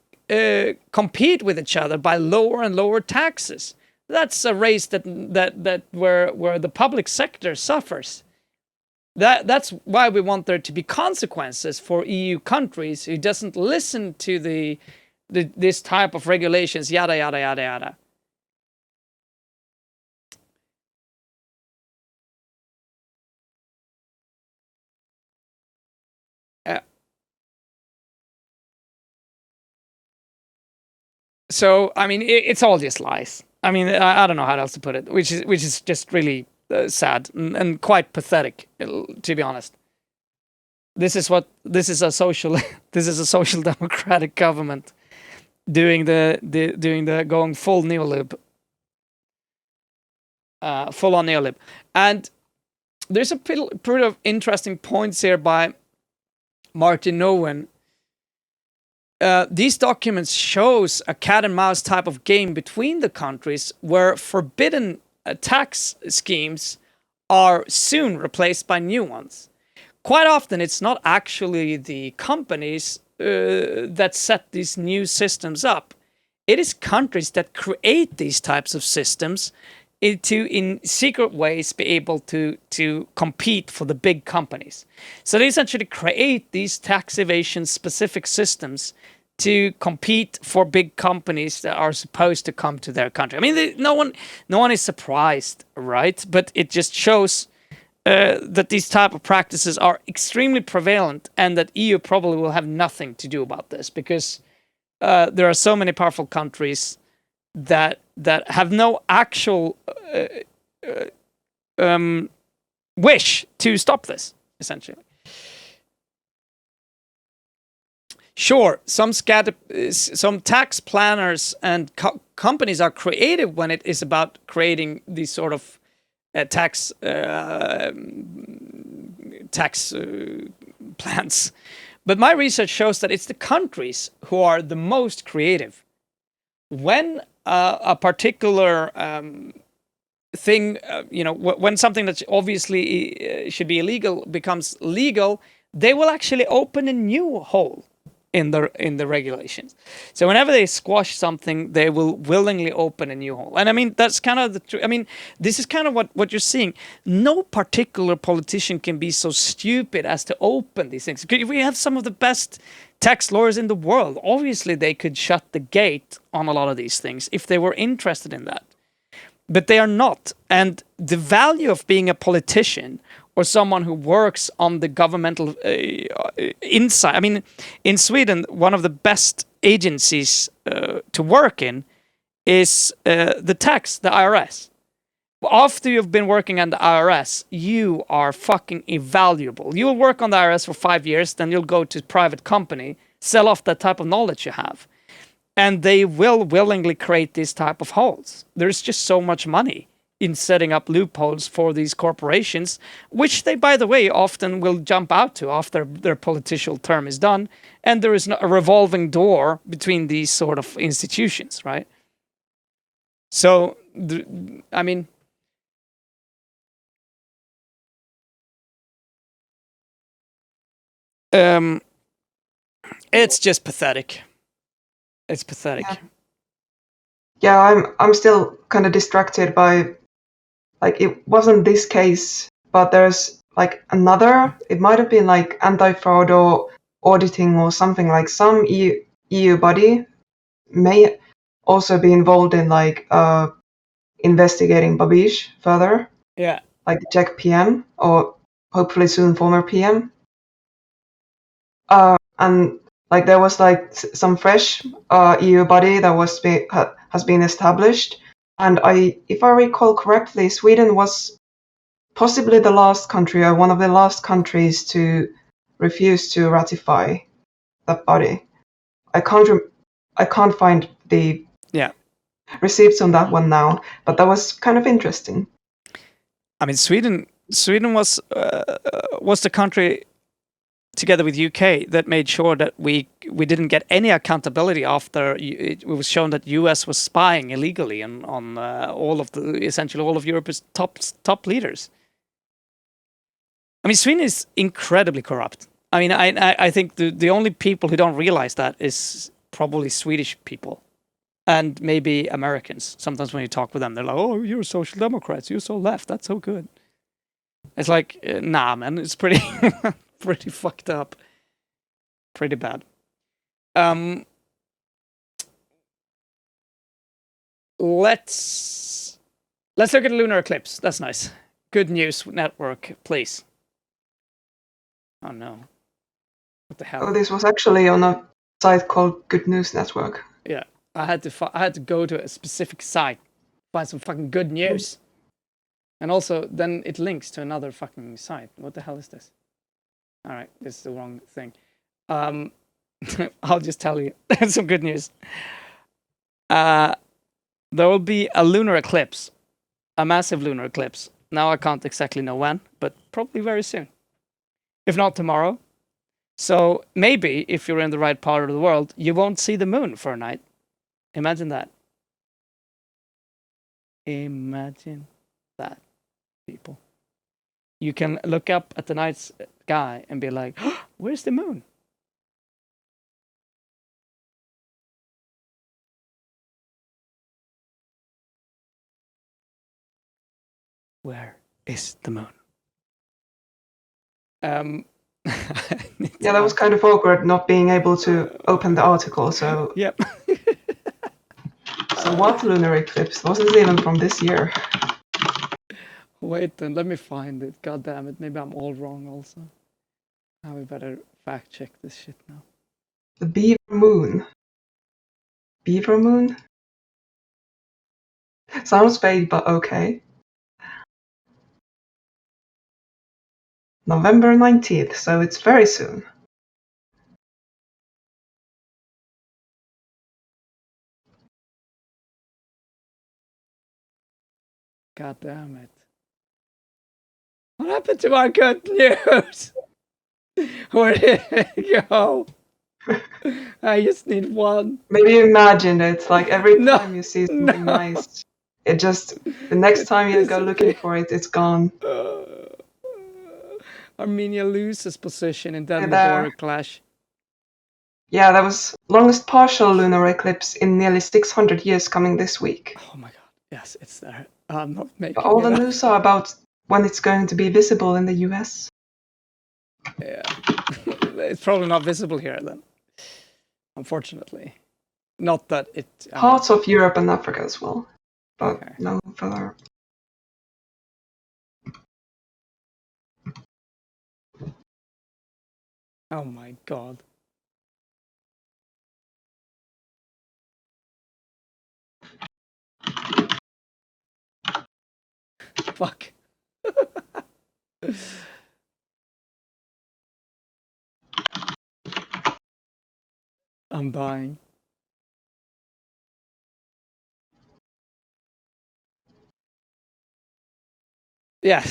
compete with each other by lower and lower taxes. That's a race that where the public sector suffers. That's why we want there to be consequences for EU countries who doesn't listen to this type of regulations. Yada yada yada yada. So I mean, it's all just lies. I mean, I don't know how else to put it, which is just really sad and quite pathetic, to be honest. This is a social democratic government doing the going full neolib, full on neolib, and there's a pretty of interesting points here by Martin Nowen. These documents shows a cat and mouse type of game between the countries where forbidden tax schemes are soon replaced by new ones. Quite often, it's not actually the companies that set these new systems up. It is countries that create these types of systems to, in secret ways, be able to compete for the big companies. So they essentially create these tax evasion specific systems to compete for big companies that are supposed to come to their country. I mean, no one is surprised, right? But it just shows that these type of practices are extremely prevalent, and that EU probably will have nothing to do about this, because there are so many powerful countries that have no actual wish to stop this, essentially. Sure, some tax planners and companies are creative when it is about creating these sort of tax plans. But my research shows that it's the countries who are the most creative. When a particular thing, when something that obviously should be illegal becomes legal, they will actually open a new hole in the regulations. So whenever they squash something, they will willingly open a new hole. And I mean, that's kind of this is kind of what you're seeing. No particular politician can be so stupid as to open these things. If we have some of the best tax lawyers in the world, obviously they could shut the gate on a lot of these things if they were interested in that. But they are not. And the value of being a politician or someone who works on the governmental inside. I mean, in Sweden, one of the best agencies to work in is the IRS. After you've been working on the IRS, you are fucking invaluable. You'll work on the IRS for 5 years, then you'll go to a private company, sell off that type of knowledge you have. And they will willingly create these type of holes. There's just so much money in setting up loopholes for these corporations, which they, by the way, often will jump out to after their political term is done. And there is a revolving door between these sort of institutions, right? So, I mean, it's just pathetic. It's pathetic. Yeah, I'm still kind of distracted by, like, it wasn't this case, but there's like another. It might have been like anti-fraud or auditing or something, like some EU body may also be involved in like investigating Babiš further. Yeah. Like the Czech PM, or hopefully soon former PM. And like there was like some fresh EU body that has been established, and if I recall correctly, Sweden was possibly the last country or one of the last countries to refuse to ratify that body. I can't find the receipts on that one now, but that was kind of interesting. I mean, Sweden was the country, together with UK, that made sure that we didn't get any accountability after it was shown that US was spying illegally on essentially all of Europe's top leaders. I mean, Sweden is incredibly corrupt. I mean, I think the only people who don't realize that is probably Swedish people and maybe Americans. Sometimes when you talk with them, they're like, "Oh, you're social democrats. You're so left. That's so good." It's like, nah, man. It's pretty pretty fucked up. Pretty bad. Let's look at the lunar eclipse. That's nice. Good News Network, please. Oh no. What the hell? Oh, this was actually on a site called Good News Network. Yeah. I had to go to a specific site, find some fucking good news. And also then it links to another fucking site. What the hell is this? All right, this is the wrong thing. I'll just tell you some good news. There will be a lunar eclipse, a massive lunar eclipse. Now I can't exactly know when, but probably very soon. If not tomorrow. So maybe if you're in the right part of the world, you won't see the moon for a night. Imagine that. Imagine that, people. You can look up at the night sky and be like, oh, where's the moon? Where is the moon? Yeah, that was kind of awkward not being able to open the article. So, Yep. so what lunar eclipse? Wasn't even from this year. Wait, then let me find it. God damn it! Maybe I'm all wrong also. Now we better fact check this shit now. The Beaver Moon. Beaver Moon? Sounds vague, but okay. November 19th, so it's very soon. God damn it! What happened to my good news? Where did it go? I just need one. Maybe you imagine it, like every No, time you see something nice, it just, the next time you go looking for it, it's gone. Armenia loses position in deadly there. border clash. Yeah, that was longest partial lunar eclipse in nearly 600 years coming this week. Oh my god. Yes, it's there. I'm not making All the it up. news are about when it's going to be visible in the US. Yeah. It's probably not visible here then. Unfortunately. Not that it... Parts of Europe and Africa as well, but Okay. no further. Oh my god. Fuck. I'm dying. Yes.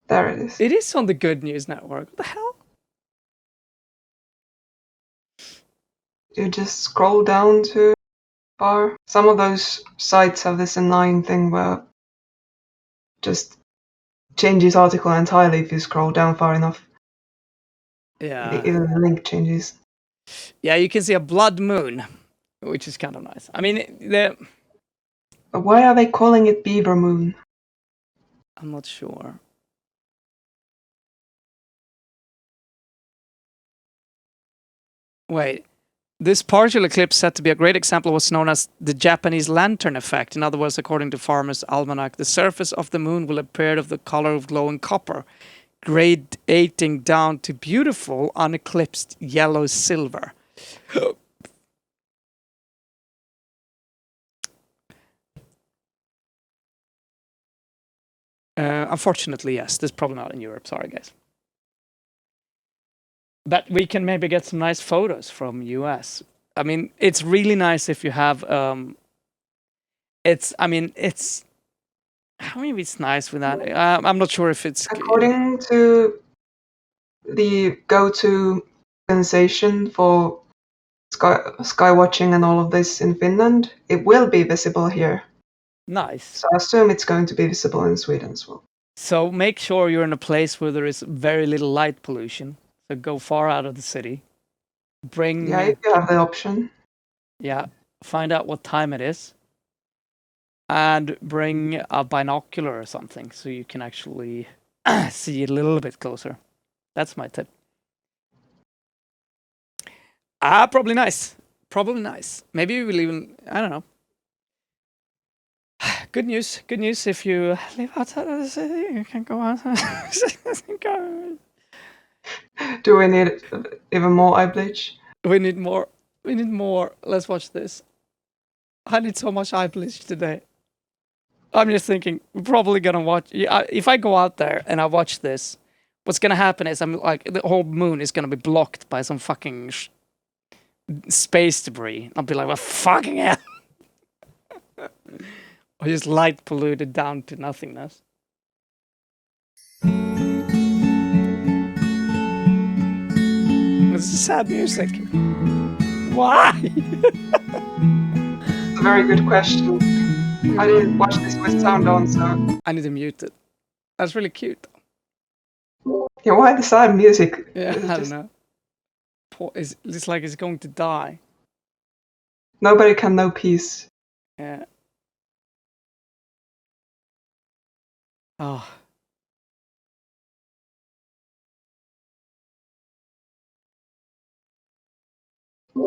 There it is. It is on the Good News Network. What the hell? You just scroll down to far. Some of those sites have this annoying thing where just changes article entirely if you scroll down far enough. Yeah. Even the link changes. Yeah, you can see a blood moon, which is kind of nice. I mean, But why are they calling it Beaver Moon? I'm not sure. Wait. This partial eclipse said to be a great example of what's known as the Japanese lantern effect. In other words, according to Farmer's Almanac, the surface of the moon will appear of the color of glowing copper, gradating down to beautiful, uneclipsed yellow silver. Unfortunately, yes. This is probably not in Europe. Sorry, guys. But we can maybe get some nice photos from US. I mean, it's really nice if you have. It's. I mean, it's. How maybe it's nice with that. I'm not sure if it's. According to the go-to organization for sky watching and all of this in Finland, it will be visible here. Nice. So I assume it's going to be visible in Sweden as well. So make sure you're in a place where there is very little light pollution. So go far out of the city. Bring. Yeah, if you have the option. Yeah. Find out what time it is. And bring a binocular or something so you can actually see it a little bit closer. That's my tip. Probably nice. Probably nice. Maybe we will even, I don't know. Good news. Good news. If you live outside of the city, you can go outside. Do we need even more eye bleach? We need more. We need more. Let's watch this. I need so much eye bleach today. I'm just thinking, we're probably gonna watch. If I go out there and I watch this, what's gonna happen is I'm like the whole moon is gonna be blocked by some fucking space debris. I'll be like, well, fucking hell. Or just light polluted down to nothingness. This is sad music. Why? It's a very good question. I didn't watch this with sound on, so... I need to mute it. That's really cute. Yeah, why the sad music? Yeah, I don't know. It's like it's going to die. Nobody can know peace. Yeah. Oh.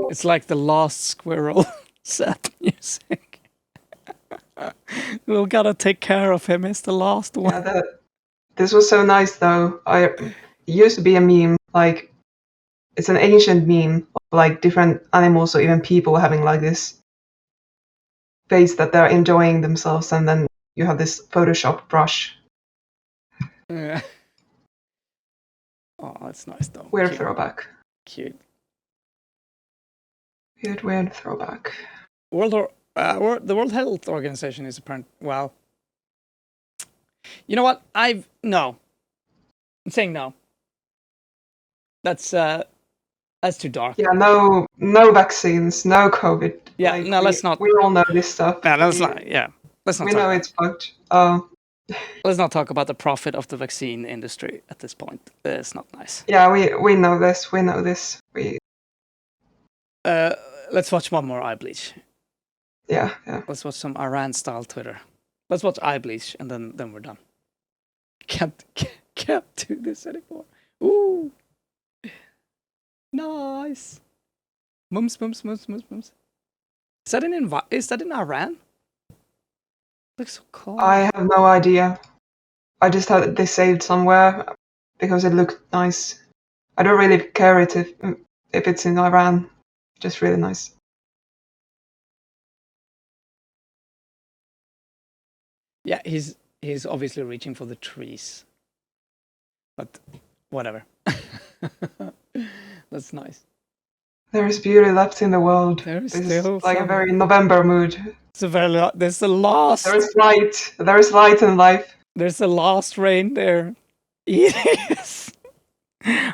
It's like the last squirrel sad music. We've got to take care of him. It's the last one. Yeah, this was so nice though. It used to be a meme, like it's an ancient meme of like different animals or even people having like this face that they're enjoying themselves, and then you have this Photoshop brush. Yeah. Oh, that's nice though. Weird Cute. throwback. Cute. Weird throwback. The World Health Organization is apparent. Well, you know what? No. I'm saying no. That's too dark. Yeah, no vaccines, no COVID. Yeah, like, no, let's not. We all know this stuff. Yeah, let's not. Yeah, let's not. We talk know about it's fucked. Let's not talk about the profit of the vaccine industry at this point. It's not nice. Yeah, we know this. We know this. Let's watch one more eye bleach. Yeah. Let's watch some Iran-style Twitter. Let's watch eye bleach, and then we're done. Can't do this anymore. Ooh, nice. Mums. Is that in Iran? Looks so cool. I have no idea. I just had it saved somewhere because it looked nice. I don't really care if it's in Iran. Just really nice. Yeah, he's obviously reaching for the trees. But whatever. That's nice. There is beauty left in the world. There is This still is like some- a very November mood. It's there's the last. There is light. There is light in life. There's the last reindeer eating us.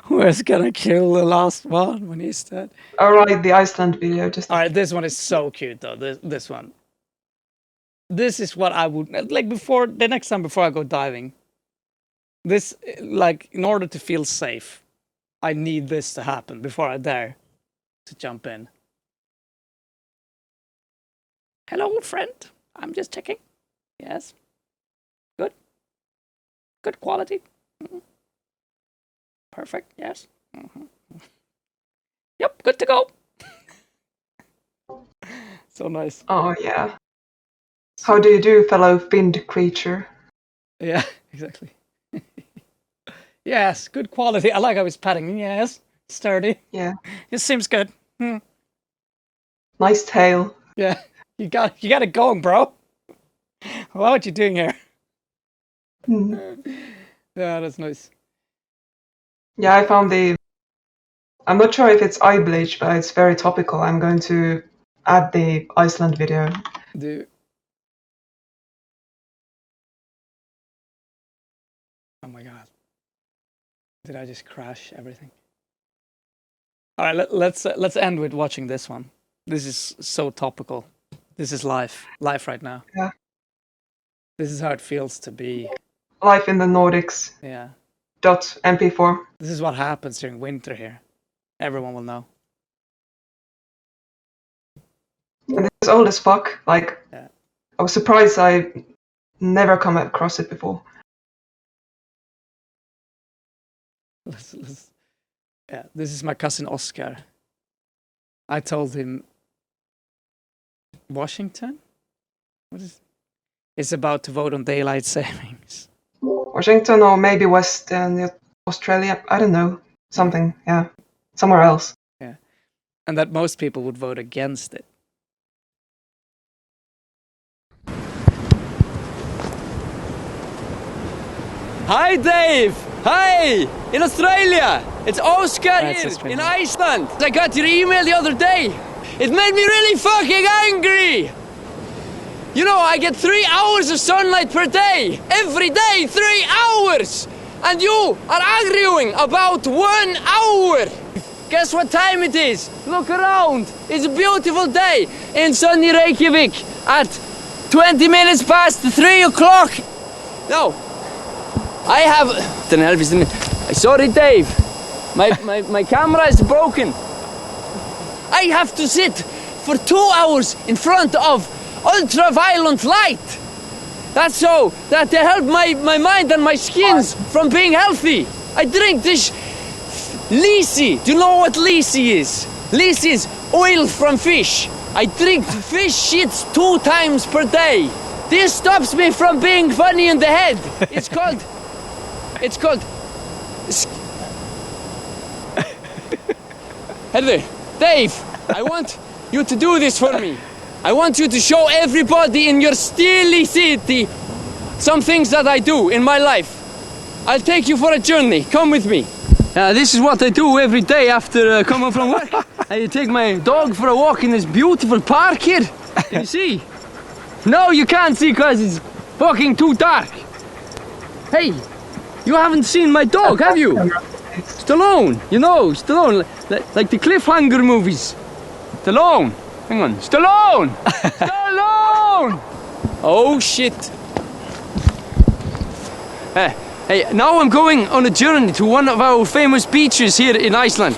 Who's gonna kill the last one when he's dead? Alright, the Iceland video. All right, this one is so cute though. This one. This is what I would like before the next time before I go diving. This, like, in order to feel safe, I need this to happen before I dare to jump in. Hello, friend. I'm just checking. Yes. Good. Good quality. Mm-hmm. Perfect. Yes. Mm-hmm. Yep. Good to go. So nice. Oh yeah. How do you do, fellow finned creature? Yeah. Exactly. Yes. Good quality. I like how he's patting. Yes. Sturdy. Yeah. It seems good. Hmm. Nice tail. Yeah. You got it going, bro. What are you doing here? Mhm. Yeah, that's nice. Yeah, I found I'm not sure if it's eye bleach, but it's very topical. I'm going to add the Iceland video. Oh my god. Did I just crash everything? All right, let's end with watching this one. This is so topical. This is life right now. Yeah. This is how it feels to be. Life in the Nordics. Yeah. .mp4. This is what happens during winter here. Everyone will know. And this is old as fuck. Like, Yeah. I was surprised I never come across it before. Yeah, this is my cousin Oscar. I told him Washington? What is it's about to vote on daylight savings. Washington or maybe Western Australia. I don't know. Something, yeah. Somewhere else. Yeah. And that most people would vote against it. Hi Dave! Hi! In Australia! It's Oscar That's here Australia. in Iceland! I got your email the other day! It made me really fucking angry! You know, I get 3 hours of sunlight per day! Every day, 3 hours! And you are arguing about 1 hour! Guess what time it is? Look around! It's a beautiful day in sunny Reykjavik at 20 minutes past 3 o'clock! No, I have... Sorry, Dave. My camera is broken. I have to sit for 2 hours in front of ultraviolet light. That's so that they help my mind and my skins from being healthy. I drink this lychee. Do you know what lychee is? Lychee is oil from fish. I drink fish shits 2 times per day. This stops me from being funny in the head. It's called Heather, Dave, I want you to do this for me. I want you to show everybody in your steely city some things that I do in my life. I'll take you for a journey. Come with me. This is what I do every day after coming from work. I take my dog for a walk in this beautiful park here. Can you see? No, you can't see because it's fucking too dark. Hey, you haven't seen my dog, have you? Stallone, you know, Stallone, like the cliffhanger movies. Stallone, hang on, Stallone! Stallone! Oh shit. Hey, now I'm going on a journey to one of our famous beaches here in Iceland.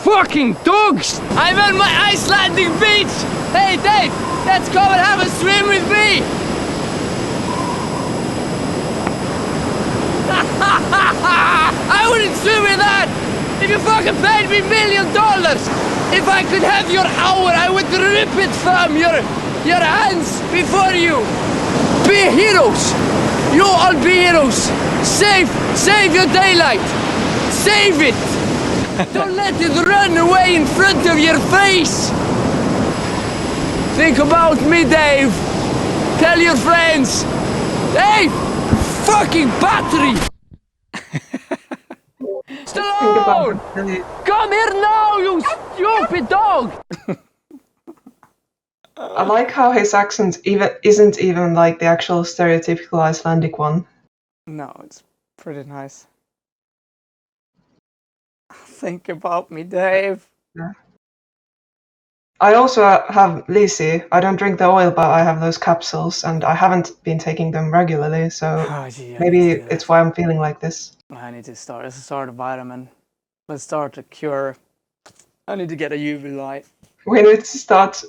Fucking dogs! I'm on my Icelandic beach! Hey Dave, let's go and have a swim with me! I wouldn't swim with that! If you fucking paid me $1 million! If I could have your hour, I would rip it from your hands before you! Be heroes! You all be heroes! Save your daylight! Save it! Don't let it run away in front of your face! Think about me, Dave! Tell your friends! Dave! Fucking battery! Stallone! Come here now, you stupid dog! I like how his accent isn't even like the actual stereotypical Icelandic one. No, it's pretty nice. Think about me, Dave. Yeah. I also have lychee. I don't drink the oil, but I have those capsules, and I haven't been taking them regularly, so maybe it's why I'm feeling like this. I need to start. Let's start a vitamin. Let's start a cure. I need to get a UV light. We need to start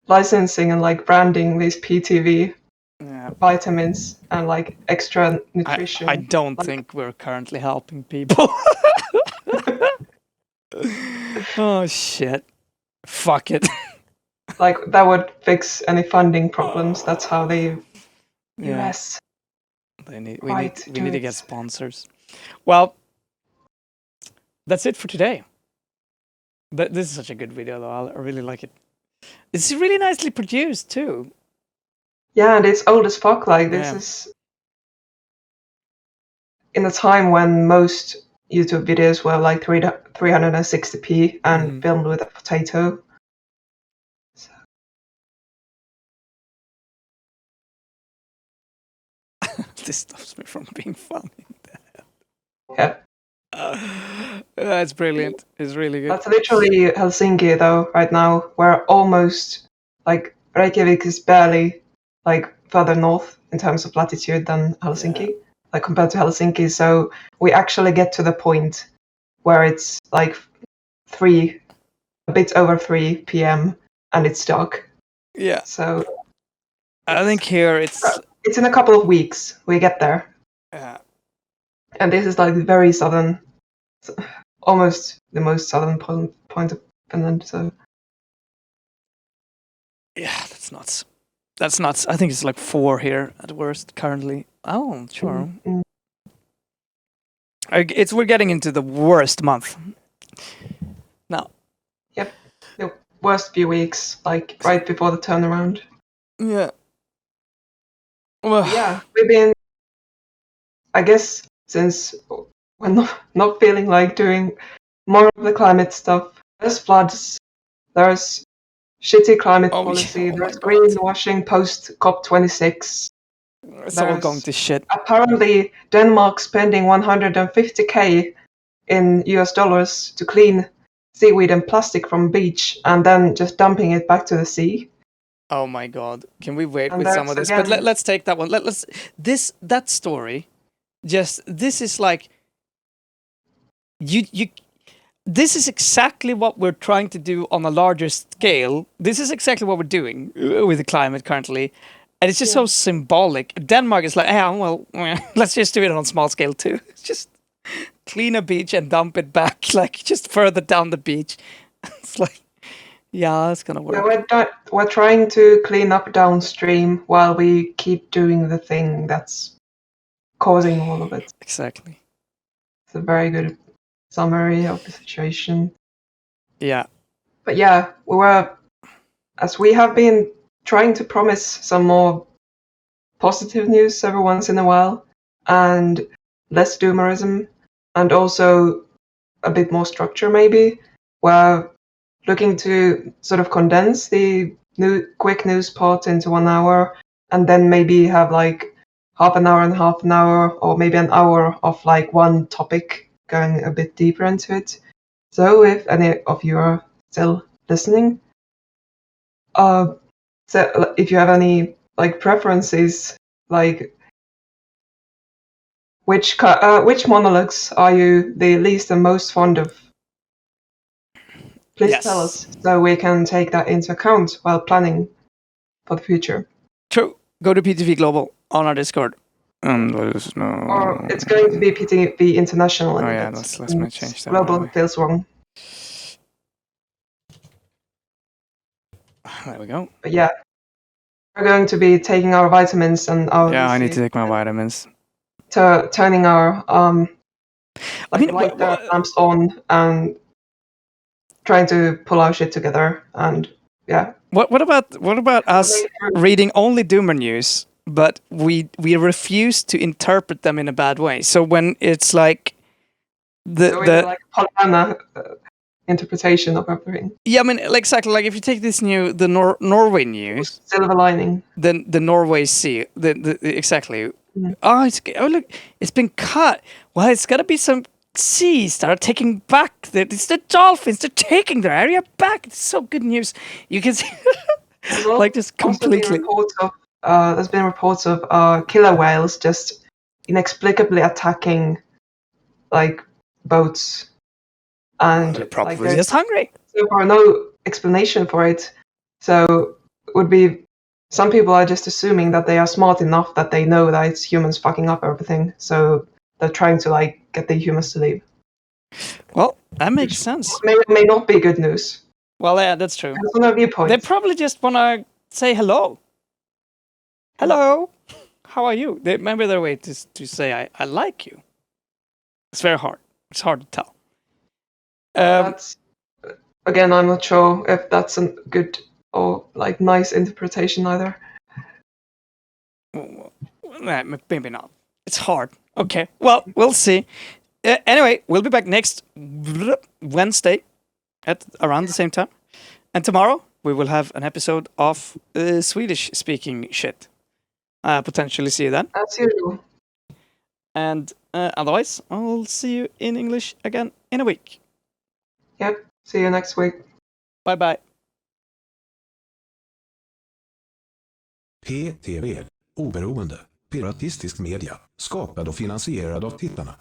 licensing and like branding these PTV vitamins and like extra nutrition. I don't think we're currently helping people. Oh shit. Fuck it. Like that would fix any funding problems. That's how they US. We need to get sponsors. Well, that's it for today. This is such a good video though. I really like it. It's really nicely produced too. Yeah, and it's old as fuck. Like this is in a time when most YouTube videos were like 360p and filmed with a potato. So. This stops me from being funny. Yeah. That's brilliant. It's really good. That's literally Helsinki though right now. We're almost like Reykjavik is barely like further north in terms of latitude than Helsinki, like compared to Helsinki. So we actually get to the point where it's like a bit over 3 p.m. and it's dark. Yeah. So I think here it's in a couple of weeks we get there. Yeah. And this is like very southern, almost the most southern point of Finland. So yeah, that's nuts. That's nuts. I think it's like 4 here at worst currently. Oh, sure. Mm-hmm. We're getting into the worst month now. Yep, the worst few weeks, like right before the turnaround. Yeah. Well, yeah, we've been. I guess since we're not feeling like doing more of the climate stuff, there's floods, there's shitty climate policy, there's greenwashing post COP26. It's all going to shit. Apparently, Denmark spending 150k in US dollars to clean seaweed and plastic from beach and then just dumping it back to the sea. Oh my god. Can we wait with some of this? But let's take that one. That story, this is like, this is exactly what we're trying to do on a larger scale. This is exactly what we're doing with the climate currently. And it's just so symbolic. Denmark is like, yeah, well, let's just do it on a small scale too. Just clean a beach and dump it back, like just further down the beach. It's like, yeah, it's gonna work. Yeah, we're trying to clean up downstream while we keep doing the thing that's causing all of it. Exactly. It's a very good summary of the situation. Yeah. But yeah, as we have been trying to promise some more positive news every once in a while, and less doomerism, and also a bit more structure maybe. We're looking to sort of condense the quick news part into 1 hour, and then maybe have like half an hour, or maybe an hour of like one topic going a bit deeper into it. So if any of you are still listening, so if you have any like preferences, like which monologues are you the least and most fond of? Please tell us so we can take that into account while planning for the future. True. Go to PTV Global on our Discord. Let us know. Or it's going to be PTV International. Oh yeah, let's change that. Global feels wrong. There we go. But yeah, we're going to be taking our vitamins and our. Yeah, I need to take my vitamins. Turning our light what, lamps on and trying to pull our shit together, and yeah. What about us reading only doomer news, but we refuse to interpret them in a bad way? So when it's like like Pollyanna interpretation of everything. Yeah, I mean, exactly. Like if you take this Norway news, silver lining, then the Norway Sea, exactly. Mm. Oh look, it's been cut. Well, it's gotta be some seas that are taking back. It's the dolphins. They're taking their area back. It's so good news. You can see, like just completely. There's been reports of killer whales just inexplicably attacking like boats, and they're probably just hungry. So far, no explanation for it. So it would be. Some people are just assuming that they are smart enough that they know that it's humans fucking up everything. So they're trying to like get the humans to leave. Well, that makes sense. May not be good news. Well, yeah, that's true. That's one viewpoint. They probably just want to say hello. Hello, how are you? Maybe their way to say I like you. It's very hard. It's hard to tell. That's, again, I'm not sure if that's a good or like nice interpretation either. Maybe not. It's hard. Okay. Well, we'll see. Anyway, we'll be back next Wednesday at around the same time. And tomorrow we will have an episode of Swedish speaking shit. Potentially see you then. As usual. And otherwise, I'll see you in English again in a week. Yep. See you next week. Bye bye. PTV, oberoende, piratistisk media, skapad och finansierad av tittarna.